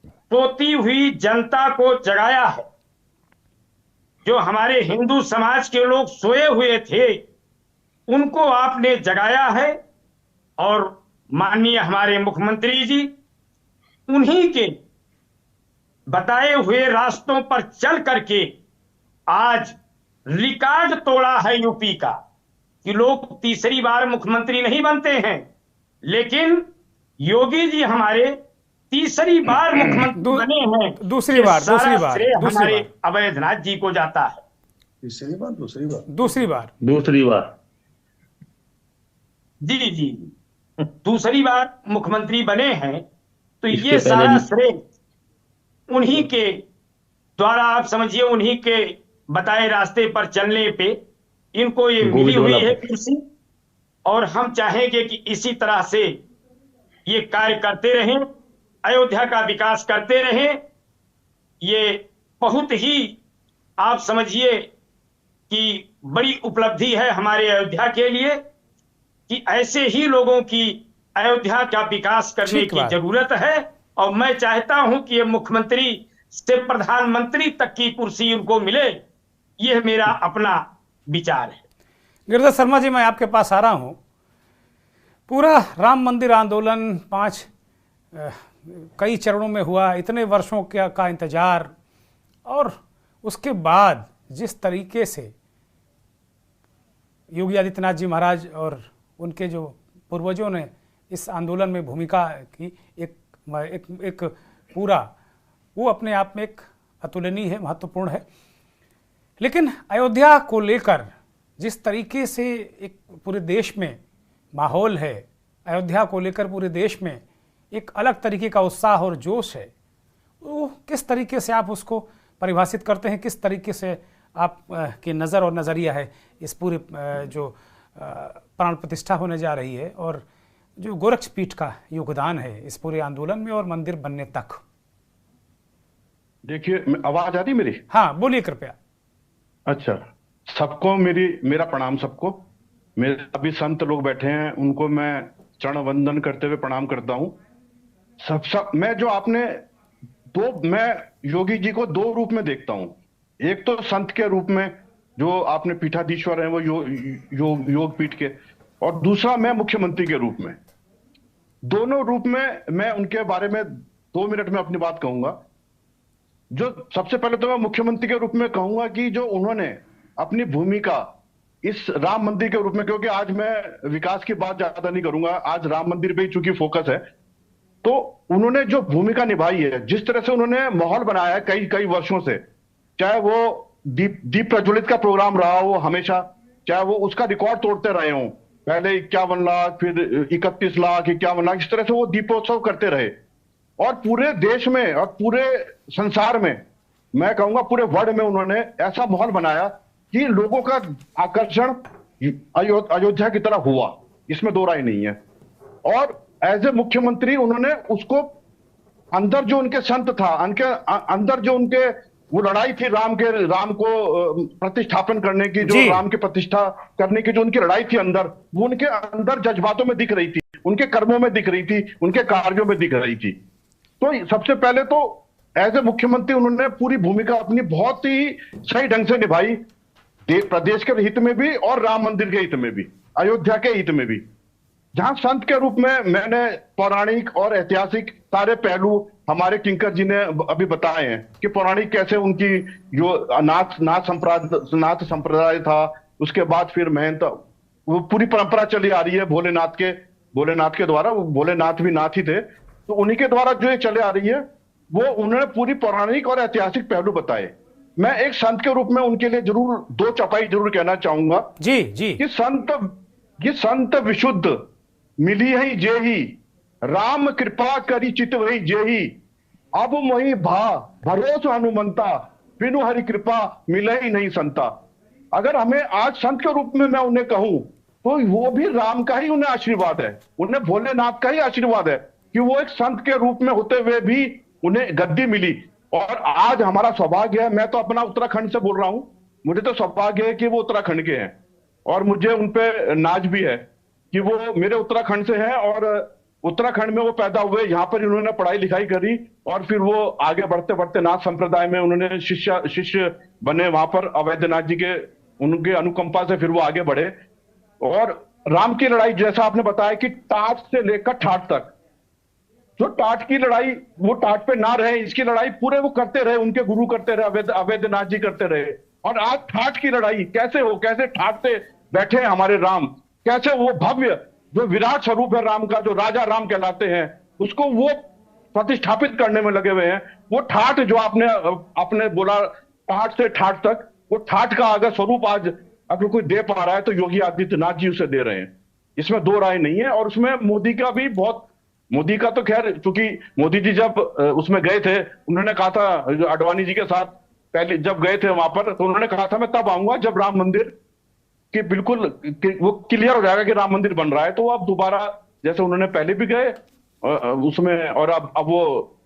सोती हुई जनता को जगाया है। जो हमारे हिंदू समाज के लोग सोए हुए थे, उनको आपने जगाया है, और माननीय हमारे मुख्यमंत्री जी उन्हीं के बताए हुए रास्तों पर चल करके आज रिकॉर्ड तोड़ा है यूपी का, कि लोग तीसरी बार मुख्यमंत्री नहीं बनते हैं, लेकिन योगी जी हमारे तीसरी बार मुख्यमंत्री बने हैं। दूसरी बार हमारे अवैधनाथ जी को जाता है। दूसरी बार जी दूसरी बार मुख्यमंत्री बने हैं, तो ये सारा श्रेय उन्हीं के द्वारा, आप समझिए उन्हीं के बताए रास्ते पर चलने पे इनको ये मिली हुई है कुर्सी, और हम चाहेंगे कि इसी तरह से ये कार्य करते रहें, अयोध्या का विकास करते रहें। ये बहुत ही आप समझिए कि बड़ी उपलब्धि है हमारे अयोध्या के लिए कि ऐसे ही लोगों की अयोध्या का विकास करने की जरूरत है। और मैं चाहता हूं कि ये मुख्यमंत्री से प्रधानमंत्री तक की कुर्सी उनको मिले, यह मेरा अपना विचार है। गिरिधर शर्मा जी, मैं आपके पास आ रहा हूं। पूरा राम मंदिर आंदोलन कई चरणों में हुआ, इतने वर्षों का इंतजार, और उसके बाद जिस तरीके से योगी आदित्यनाथ जी महाराज और उनके जो पूर्वजों ने इस आंदोलन में भूमिका की, एक पूरा वो अपने आप में एक अतुलनीय है, महत्वपूर्ण है। लेकिन अयोध्या को लेकर जिस तरीके से एक पूरे देश में माहौल है, अयोध्या को लेकर पूरे देश में एक अलग तरीके का उत्साह और जोश है, वो किस तरीके से आप उसको परिभाषित करते हैं? किस तरीके से आप की नज़र और नज़रिया है इस पूरे जो प्राण प्रतिष्ठा होने जा रही है और जो गोरक्षपीठ का योगदान है इस पूरे आंदोलन में और मंदिर बनने तक? देखिए, आवाज आ रही मेरी? हाँ, बोलिए कृपया। अच्छा, सबको मेरा प्रणाम। सबको, मेरे अभी संत लोग बैठे हैं, उनको मैं चरण वंदन करते हुए प्रणाम करता हूं। मैं जो आपने मैं योगी जी को दो रूप में देखता हूं। एक तो संत के रूप में जो आपने पीठाधीश्वर हैं वो योग पीठ के, और दूसरा मैं मुख्यमंत्री के रूप में। दोनों रूप में मैं उनके बारे में 2 मिनट में अपनी बात कहूंगा। जो सबसे पहले तो मैं मुख्यमंत्री के रूप में कहूंगा कि जो उन्होंने अपनी भूमिका इस राम मंदिर के रूप में, क्योंकि आज मैं विकास की बात ज्यादा नहीं करूंगा, आज राम मंदिर पे ही चूंकि फोकस है, तो उन्होंने जो भूमिका निभाई है, जिस तरह से उन्होंने माहौल बनाया है कई वर्षों से, चाहे वो दीप प्रज्वलित का प्रोग्राम रहा हो हमेशा, चाहे वो उसका रिकॉर्ड तोड़ते रहे हों, पहले 51 लाख, फिर 31 लाख, 51 लाख, इस तरह से वो दीपोत्सव करते रहे। और पूरे देश में और पूरे संसार में, मैं कहूंगा पूरे वर्ल्ड में, उन्होंने ऐसा माहौल बनाया कि लोगों का आकर्षण अयोध्या की तरफ हुआ, इसमें दो राय नहीं है। और एज ए मुख्यमंत्री उन्होंने उसको अंदर जो उनके संत था, अंदर जो उनके वो लड़ाई थी राम को प्रतिष्ठापन करने की, जो राम की प्रतिष्ठा करने की जो उनकी लड़ाई थी अंदर, वो उनके अंदर जज्बातों में दिख रही थी, उनके कर्मों में दिख रही थी, उनके कार्यों में दिख रही थी। तो सबसे पहले तो एज ए मुख्यमंत्री उन्होंने पूरी भूमिका अपनी बहुत ही सही ढंग से निभाई, प्रदेश के हित में भी और राम मंदिर के हित में भी, अयोध्या के हित में भी। जहां संत के रूप में मैंने पौराणिक और ऐतिहासिक सारे पहलू हमारे किंकर जी ने अभी बताए हैं कि पौराणिक कैसे उनकी जो नाथ संप्रदाय था, उसके बाद फिर महंत, वो पूरी परंपरा चली आ रही है भोलेनाथ के द्वारा। वो भोलेनाथ भी नाथ ही थे, तो उन्हीं के द्वारा जो ये चले आ रही है, वो उन्होंने पूरी पौराणिक और ऐतिहासिक पहलू बताए। मैं एक संत के रूप में उनके लिए जरूर 2 चौपाई जरूर कहना चाहूंगा जी कि संत विशुद्ध मिली है जेही, राम कृपा करी चित वही जेही, अब मोहि भरोस हनुमंता, बिनु हरि कृपा मिले ही नहीं संता। अगर हमें आज संत के रूप में मैं उन्हें कहूं, तो वो भी राम का ही उन्हें आशीर्वाद है, उन्हें भोलेनाथ का ही आशीर्वाद है कि वो एक संत के रूप में होते हुए भी उन्हें गद्दी मिली। और आज हमारा सौभाग्य है, मैं तो अपना उत्तराखंड से बोल रहा हूं, मुझे तो सौभाग्य है कि वो उत्तराखंड के हैं, और मुझे उनपे नाज भी है कि वो मेरे उत्तराखंड से हैं, और उत्तराखंड में वो पैदा हुए, यहाँ पर इन्होंने पढ़ाई लिखाई करी, और फिर वो आगे बढ़ते बढ़ते नाथ संप्रदाय में उन्होंने शिष्य बने, वहां पर अवैधनाथ जी के उनके अनुकंपा से फिर वो आगे बढ़े। और राम की लड़ाई, जैसा आपने बताया कि टाट से लेकर ठाट तक, जो टाट की लड़ाई, वो टाट पे ना रहे, इसकी लड़ाई पूरे वो करते रहे, उनके गुरु करते रहे, अवैधनाथ जी करते रहे। और आज ठाट की लड़ाई कैसे ठाट पे बैठे हमारे राम, कैसे वो भव्य जो विराट स्वरूप है राम का, जो राजा राम कहलाते हैं, उसको वो प्रतिष्ठापित करने में लगे हुए हैं। वो ठाट जो आपने बोला, ठाट से ठाट तक, वो ठाट का अगर स्वरूप आज अगर कोई दे पा रहा है तो योगी आदित्यनाथ जी उसे दे रहे हैं, इसमें दो राय नहीं है। और उसमें मोदी का भी बहुत मोदी का तो खैर, चूंकि मोदी जी जब उसमें गए थे, उन्होंने कहा था आडवाणी जी के साथ पहले जब गए थे वहां पर, तो उन्होंने कहा था मैं तब आऊंगा जब राम मंदिर कि बिल्कुल वो क्लियर हो जाएगा कि राम मंदिर बन रहा है। तो अब दोबारा, जैसे उन्होंने पहले भी गए उसमें, और अब वो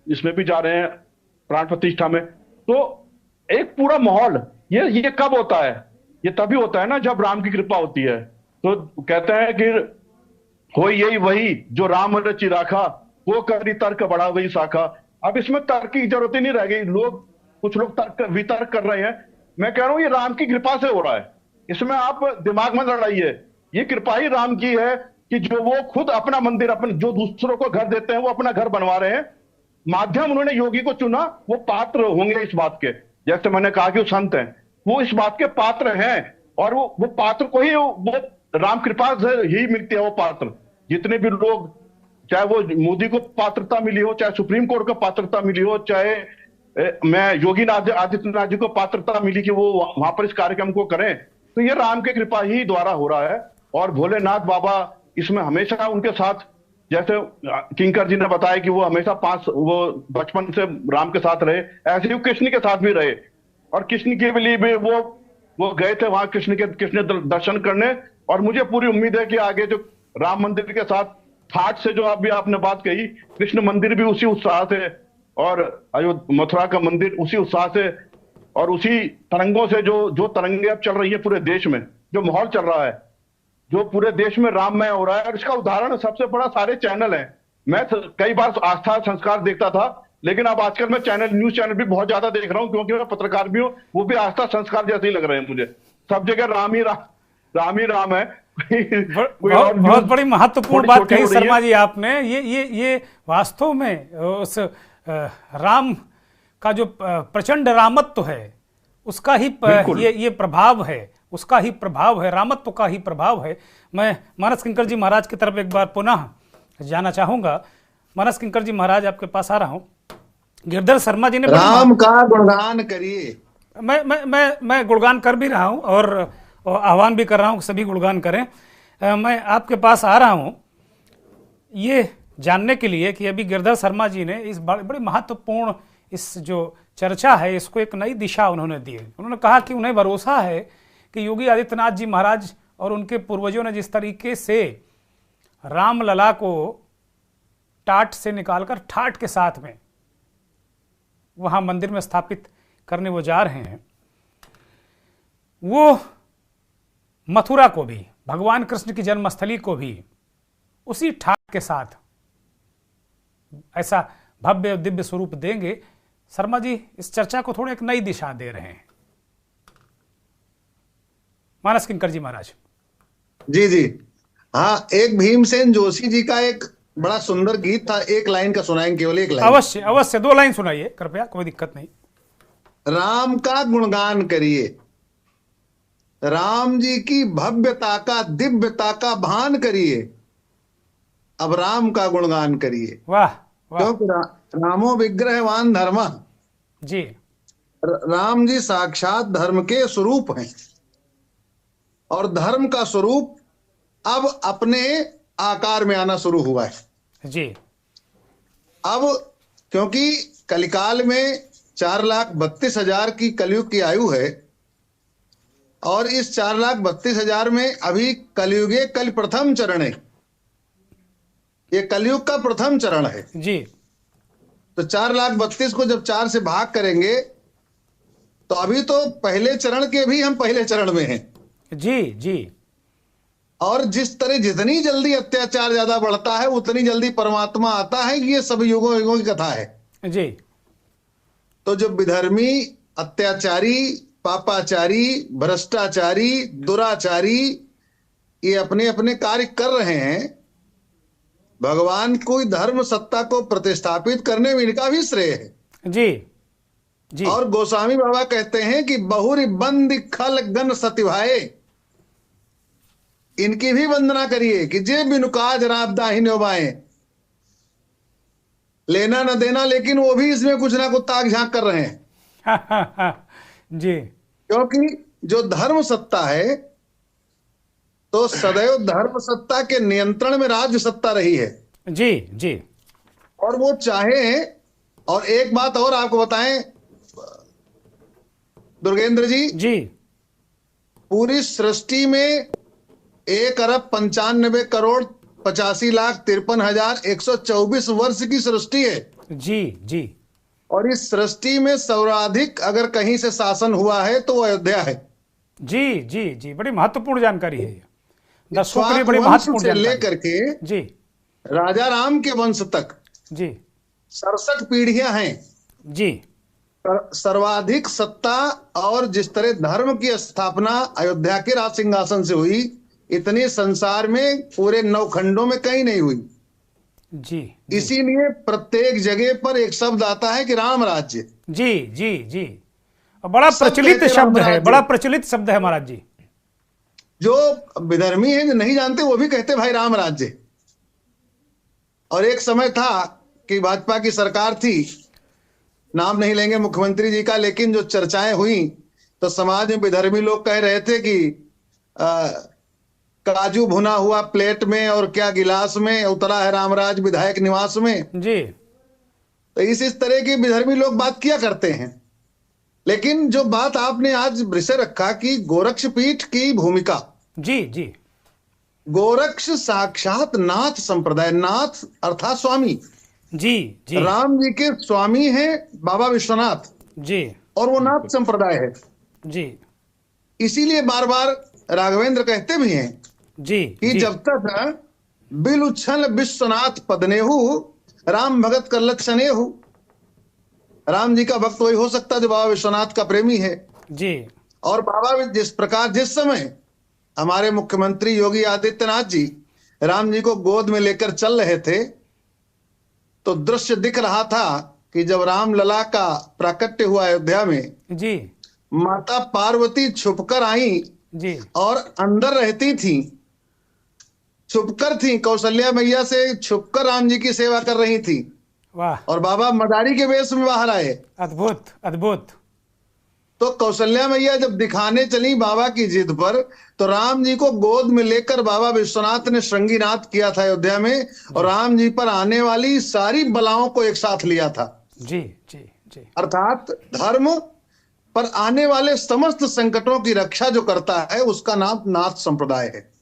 इसमें भी जा रहे हैं प्राण प्रतिष्ठा में। तो एक पूरा माहौल, ये कब होता है? ये तभी होता है ना जब राम की कृपा होती है। तो कहते हैं कि कोई यही वही जो राम रचि राखा, वो करी तर्क बढ़ा वही शाखा। अब इसमें तर्क की जरूरत ही नहीं रह गई। कुछ लोग वितर्क कर रहे हैं। मैं कह रहा हूं ये राम की कृपा से हो रहा है, इसमें आप दिमाग में लड़ाइए। ये कृपा ही राम की है कि जो वो खुद अपना मंदिर, अपने जो दूसरों को घर देते हैं, वो अपना घर बनवा रहे हैं। माध्यम उन्होंने योगी को चुना, वो पात्र होंगे इस बात के। जैसे मैंने कहा कि वो संत हैं, वो इस बात के पात्र हैं, और वो पात्र को ही वो राम कृपा से ही मिलती है। वो पात्र जितने भी लोग, चाहे वो मोदी को पात्रता मिली हो, चाहे सुप्रीम कोर्ट को पात्रता मिली हो, चाहे मैं योगी आदित्यनाथ जी को पात्रता मिली कि वो वहां पर इस कार्यक्रम को करें, तो ये राम के कृपा ही द्वारा हो रहा है। और भोलेनाथ बाबा इसमें हमेशा उनके साथ, जैसे किंकर जी ने बताया कि वो हमेशा वो बचपन से राम के साथ रहे, ऐसे ही कृष्ण के साथ भी रहे। और कृष्ण के लिए भी वो गए थे वहां कृष्ण दर्शन करने। और मुझे पूरी उम्मीद है कि आगे जो राम मंदिर के साथ ठाट से जो अभी आपने बात कही, कृष्ण मंदिर भी उसी उत्साह से, और मथुरा का मंदिर उसी उत्साह से और उसी तरंगों से, जो तरंगे अब चल रही है पूरे देश में, जो माहौल चल रहा है, जो पूरे देश में राममय हो रहा है। और इसका उदाहरण सबसे बड़ा सारे चैनल हैं। मैं कई बार आस्था संस्कार देखता था, लेकिन अब आजकल मैं न्यूज चैनल भी बहुत ज्यादा देख रहा हूं, क्योंकि मैं पत्रकार भी हूं। वो भी आस्था संस्कार जैसे ही लग रहे हैं मुझे। सब जगह राम ही राम है। बहुत बड़ी महत्वपूर्ण बात कही शर्मा जी आपने। ये वास्तव में उस राम का जो प्रचंड रामत्व है, उसका ही ये प्रभाव है, उसका ही प्रभाव है, रामत्व का ही प्रभाव है। मैं मानस किंकर जी महाराज की तरफ एक बार पुनः जाना चाहूंगा। मानस किंकर जी महाराज, आपके पास आ रहा हूं। गिरधर शर्मा जी ने राम का गुणगान करिए। मैं गुणगान कर भी रहा हूं और आह्वान भी कर रहा हूं कि सभी गुणगान करें। मैं आपके पास आ रहा हूं ये जानने के लिए कि अभी गिरधर शर्मा जी ने इस बड़ी महत्वपूर्ण इस जो चर्चा है, इसको एक नई दिशा उन्होंने दी। उन्होंने कहा कि उन्हें भरोसा है कि योगी आदित्यनाथ जी महाराज और उनके पूर्वजों ने जिस तरीके से रामलला को टाट से निकालकर ठाट के साथ में वहां मंदिर में स्थापित करने वो जा रहे हैं, वो मथुरा को भी, भगवान कृष्ण की जन्मस्थली को भी उसी ठाट के साथ ऐसा भव्य दिव्य स्वरूप देंगे। शर्मा जी इस चर्चा को थोड़ा एक नई दिशा दे रहे हैं। मानस किंकर जी महाराज। जी हाँ, एक भीमसेन जोशी जी का एक बड़ा सुंदर गीत था, एक लाइन का सुनाएंगे, केवल एक लाइन। अवश्य 2 लाइन सुनाइए कृपया, कोई दिक्कत नहीं। राम का गुणगान करिए, राम जी की भव्यता का दिव्यता का भान करिए, अब राम का गुणगान करिए। वाह, क्योंकि रामो विग्रहवान धर्म जी, राम जी साक्षात धर्म के स्वरूप हैं। और धर्म का स्वरूप अब अपने आकार में आना शुरू हुआ है जी। अब क्योंकि कलिकाल में 4,32,000 की कलयुग की आयु है, और इस 4,32,000 में अभी कलयुगे कल प्रथम चरण है, ये कलयुग का प्रथम चरण है जी। तो 4,32,000 को जब 4 से भाग करेंगे तो अभी तो पहले चरण के भी हम पहले चरण में हैं जी। और जिस तरह जितनी जल्दी अत्याचार ज्यादा बढ़ता है उतनी जल्दी परमात्मा आता है, ये सब युगों युगों की कथा है जी। तो जो विधर्मी, अत्याचारी, पापाचारी, भ्रष्टाचारी, दुराचारी ये अपने अपने कार्य कर रहे हैं, भगवान कोई धर्म सत्ता को प्रतिस्थापित करने में इनका भी श्रेय है जी। और गोस्वामी बाबा कहते हैं कि बहुरी बंद खल गन सतिभाए, इनकी भी वंदना करिए कि जे बिनु काज राबदा ही नोबाए, लेना न देना, लेकिन वो भी इसमें कुछ ना कुछ ताक झांक कर रहे हैं जी। क्योंकि जो धर्म सत्ता है तो सदैव धर्म सत्ता के नियंत्रण में राज्य सत्ता रही है जी। और वो चाहे, और एक बात और आपको बताएं दुर्गेंद्र जी, पूरी सृष्टि में 1,95,85,53,124 वर्ष की सृष्टि है। जी। और इस सृष्टि में सर्वाधिक अगर कहीं से शासन हुआ है तो अयोध्या है। जी, बड़ी महत्वपूर्ण जानकारी है ये, दर्शकों के लिए बड़ी महत्वपूर्ण से जानकारी लेकर के जी राजा राम के वंश तक जी 67 पीढ़ियां हैं जी। सर्वाधिक सत्ता और जिस तरह धर्म की स्थापना अयोध्या के राज सिंहासन से हुई, इतनी संसार में पूरे 9 खंडों में कहीं नहीं हुई। जी। इसीलिए प्रत्येक जगह पर एक शब्द आता है कि राम राज्य। जी। बड़ा प्रचलित शब्द है, बड़ा प्रचलित शब्द है महाराज जी। जो विधर्मी है, जो नहीं जानते, वो भी कहते भाई राम राज्य। और एक समय था कि भाजपा की सरकार थी, नाम नहीं लेंगे मुख्यमंत्री जी का, लेकिन जो चर्चाएं हुई तो समाज में विधर्मी लोग कह रहे थे कि काजू भुना हुआ प्लेट में और क्या गिलास में उतरा है रामराज विधायक निवास में जी। तो इस तरह के विधर्मी लोग बात किया करते हैं। लेकिन जो बात आपने आज विषय रखा कि गोरक्ष पीठ की भूमिका, जी। गोरक्ष साक्षात नाथ संप्रदाय, नाथ अर्थात स्वामी। जी। राम जी के स्वामी हैं बाबा विश्वनाथ जी, और वो नाथ संप्रदाय है जी। इसीलिए बार बार राघवेंद्र कहते भी हैं जी कि जब तक बिल उछल विश्वनाथ पदनेहु राम भगत कर लक्षणेहु। राम जी का भक्त वही हो सकता है जो बाबा विश्वनाथ का प्रेमी है जी। और बाबा जिस प्रकार जिस समय हमारे मुख्यमंत्री योगी आदित्यनाथ जी राम जी को गोद में लेकर चल रहे थे तो दृश्य दिख रहा था कि जब राम लला का प्राकट्य हुआ अयोध्या में जी, माता पार्वती छुपकर आई जी और अंदर रहती थी, छुपकर थी, कौशल्या मैया से छुपकर राम जी की सेवा कर रही थी। वाह। और बाबा मदारी के वेश में बाहर आए। अद्भुत अद्भुत। तो कौशल्या मैया जब दिखाने चली बाबा की जिद पर तो राम जी को गोद में लेकर बाबा विश्वनाथ ने श्रृंगीनाथ किया था अयोध्या में और राम जी पर आने वाली सारी बलाओं को एक साथ लिया था। जी जी जी। अर्थात धर्म पर आने वाले समस्त संकटों की रक्षा जो करता है उसका नाम नाथ संप्रदाय है।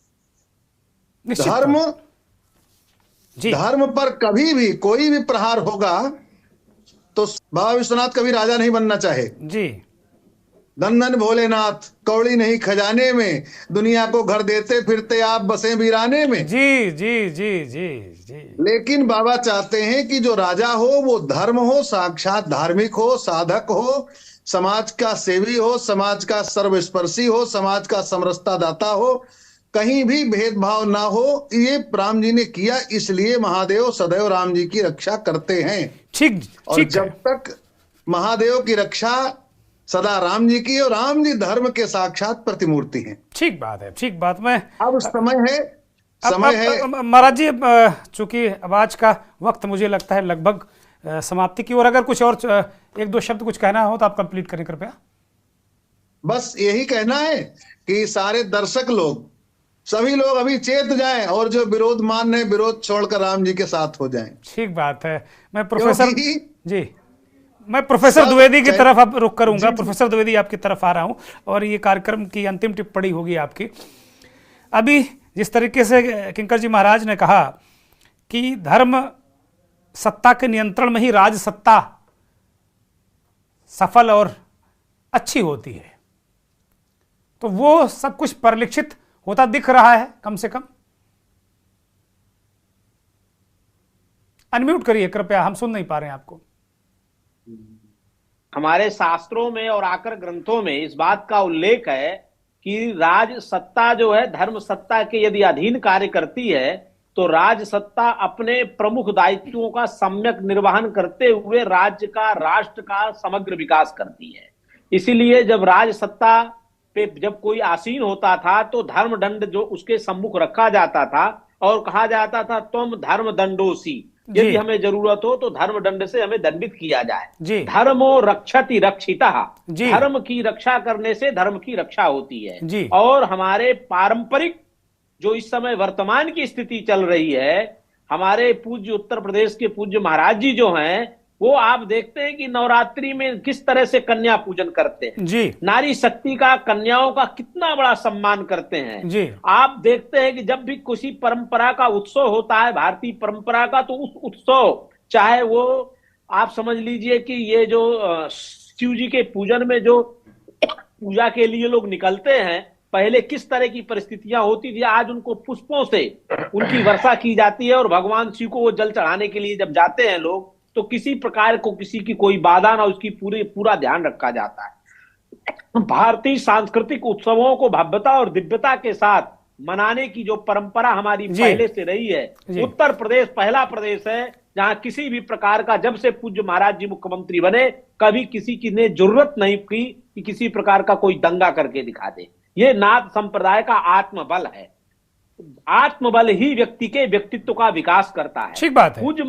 धर्म पर कभी भी कोई भी प्रहार होगा तो बाबा विश्वनाथ कभी राजा नहीं बनना चाहे जी। धन धन भोलेनाथ, कौड़ी नहीं खजाने में, दुनिया को घर देते फिरते आप बसे वीराने में। जी जी जी जी जी। लेकिन बाबा चाहते हैं कि जो राजा हो वो धर्म हो, साक्षात धार्मिक हो, साधक हो, समाज का सेवी हो, समाज का सर्वस्पर्शी हो, समाज का समरसता दाता हो, कहीं भी भेदभाव ना हो। ये राम जी ने किया, इसलिए महादेव सदैव राम जी की रक्षा करते हैं। ठीक। और जब तक महादेव की रक्षा सदा राम जी की, और राम जी धर्म के साक्षात प्रतिमूर्ति हैं। ठीक बात है, ठीक बात। मैं अब समय है महाराज जी, चूंकि आवाज का वक्त मुझे लगता है लगभग समाप्ति की ओर, अगर कुछ और 1-2 शब्द कुछ कहना हो तो आप कंप्लीट करें कृपया। बस यही कहना है कि सारे दर्शक लोग, सभी लोग अभी चेत जाएं और जो विरोध मान रहे विरोध छोड़कर राम जी के साथ हो जाएं। ठीक बात है। मैं प्रोफेसर द्विवेदी की तरफ अब रुख करूंगा। प्रोफेसर द्विवेदी आपकी तरफ आ रहा हूं और ये कार्यक्रम की अंतिम टिप्पणी होगी आपकी। अभी जिस तरीके से किंकर जी महाराज ने कहा कि धर्म सत्ता के नियंत्रण में ही राज सत्ता सफल और अच्छी होती है, तो वो सब कुछ परिलक्षित होता दिख रहा है। कम से कम अनम्यूट करिए कृपया, हम सुन नहीं पा रहे हैं आपको। हमारे शास्त्रों में और आकर ग्रंथों में इस बात का उल्लेख है कि राज सत्ता जो है धर्म सत्ता के यदि अधीन कार्य करती है तो राज सत्ता अपने प्रमुख दायित्वों का सम्यक निर्वहन करते हुए राज्य का, राष्ट्र का समग्र विकास करती है। इसीलिए जब राज सत्ता पे जब कोई आसीन होता था तो धर्म दंड जो उसके सम्मुख रखा जाता था और कहा जाता था तुम धर्म दंडोसी, यदि हमें जरूरत हो तो धर्म दंड से हमें दंडित किया जाए। धर्मो रक्षति रक्षितः, धर्म की रक्षा करने से धर्म की रक्षा होती है। और हमारे पारंपरिक जो इस समय वर्तमान की स्थिति चल रही है, हमारे पूज्य उत्तर प्रदेश के पूज्य महाराज जी जो हैं, वो आप देखते हैं कि नवरात्रि में किस तरह से कन्या पूजन करते हैं जी। नारी शक्ति का, कन्याओं का कितना बड़ा सम्मान करते हैं जी। आप देखते हैं कि जब भी किसी परंपरा का उत्सव होता है, भारतीय परंपरा का, तो उस उत्सव, चाहे वो आप समझ लीजिए कि ये जो शिव जी के पूजन में जो पूजा के लिए लोग निकलते हैं, पहले किस तरह की परिस्थितियां होती थी, आज उनको पुष्पों से उनकी वर्षा की जाती है और भगवान शिव को वो जल चढ़ाने के लिए जब जाते हैं लोग, तो किसी प्रकार को किसी की कोई बाधा ना, उसकी पूरा ध्यान रखा जाता है। भारतीय सांस्कृतिक उत्सवों को भव्यता और दिव्यता के साथ मनाने की जो परंपरा हमारी पहले से रही है, उत्तर प्रदेश पहला प्रदेश है जहां किसी भी प्रकार का, जब से पूज्य महाराज जी मुख्यमंत्री बने, कभी किसी की ने जरूरत नहीं की कि किसी प्रकार का कोई दंगा करके दिखा दे। ये नाथ संप्रदाय का आत्मबल है। आत्मबल ही व्यक्ति के व्यक्तित्व का विकास करता है। ठीक बात है। पूज्य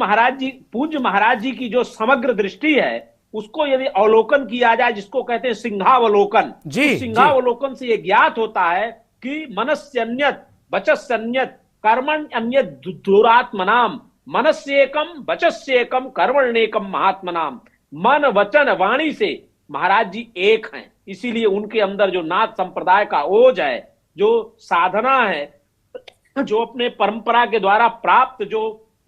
महाराज जी की जो समग्र दृष्टि है, उसको यदि अवलोकन किया जाए, जिसको कहते हैं सिंहावलोकन, सिंहावलोकन से यह ज्ञात होता है कि मनस्यन्यत वचस्यन्यत कर्मण अन्यत दुरात्मनाम, मनस्येकम वचस्येकम कर्मण्येकम महात्मनाम। मन वचन वाणी से महाराज जी एक हैं, इसीलिए उनके अंदर जो नाथ संप्रदाय का ओज है, जो साधना है, जो अपने परंपरा के द्वारा प्राप्त जो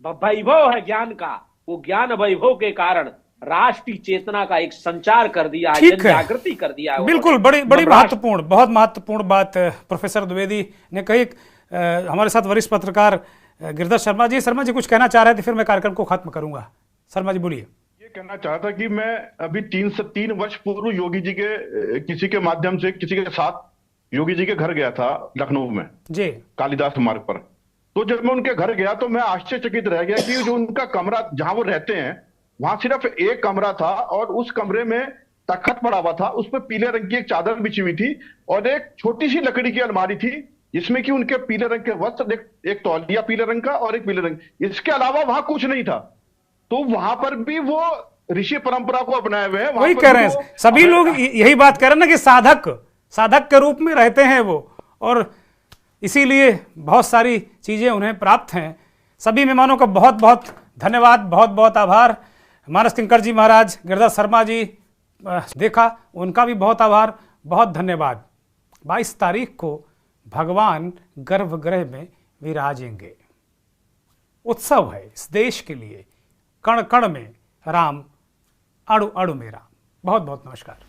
वैभव है ज्ञान का, वो ज्ञान वैभव के कारण राष्ट्रीय चेतना का एक संचार कर दिया है, जागृति कर दिया है। बिल्कुल, बड़ी महत्वपूर्ण, बहुत महत्वपूर्ण बात प्रोफेसर द्विवेदी ने कही। हमारे साथ वरिष्ठ पत्रकार गिरधर शर्मा जी कुछ कहना चाह रहे थे, फिर मैं कार्यक्रम को खत्म करूंगा। शर्मा जी बोलिए। ये कहना चाहता कि मैं अभी 3 से 3 वर्ष पूर्व योगी जी के किसी के माध्यम से किसी के साथ योगी जी के घर गया था लखनऊ में जी, कालिदास मार्ग पर। तो जब मैं उनके घर गया तो मैं आश्चर्यचकित रह गया कि जो उनका कमरा जहां वो रहते हैं, वहां सिर्फ एक कमरा था और उस कमरे में तख्त पड़ा हुआ था, उस पर पीले रंग की एक चादर बिछी हुई थी और एक छोटी सी लकड़ी की अलमारी थी जिसमें कि उनके पीले रंग के वस्त्र, एक तौलिया पीले रंग का और एक पीले रंग, इसके अलावा वहां कुछ नहीं था। तो वहां पर भी वो ऋषि परंपरा को अपनाए हुए हैं। वही कह रहे हैं सभी लोग, यही बात कह रहे हैं ना कि साधक के रूप में रहते हैं वो, और इसीलिए बहुत सारी चीजें उन्हें प्राप्त हैं। सभी मेहमानों का बहुत बहुत धन्यवाद, बहुत बहुत आभार। मानस किंकर जी महाराज, गिरधर शर्मा जी देखा, उनका भी बहुत आभार, बहुत धन्यवाद। 22 तारीख को भगवान गर्भगृह में विराजेंगे। उत्सव है इस देश के लिए, कण कण में राम, अणु अणु में राम। बहुत बहुत नमस्कार।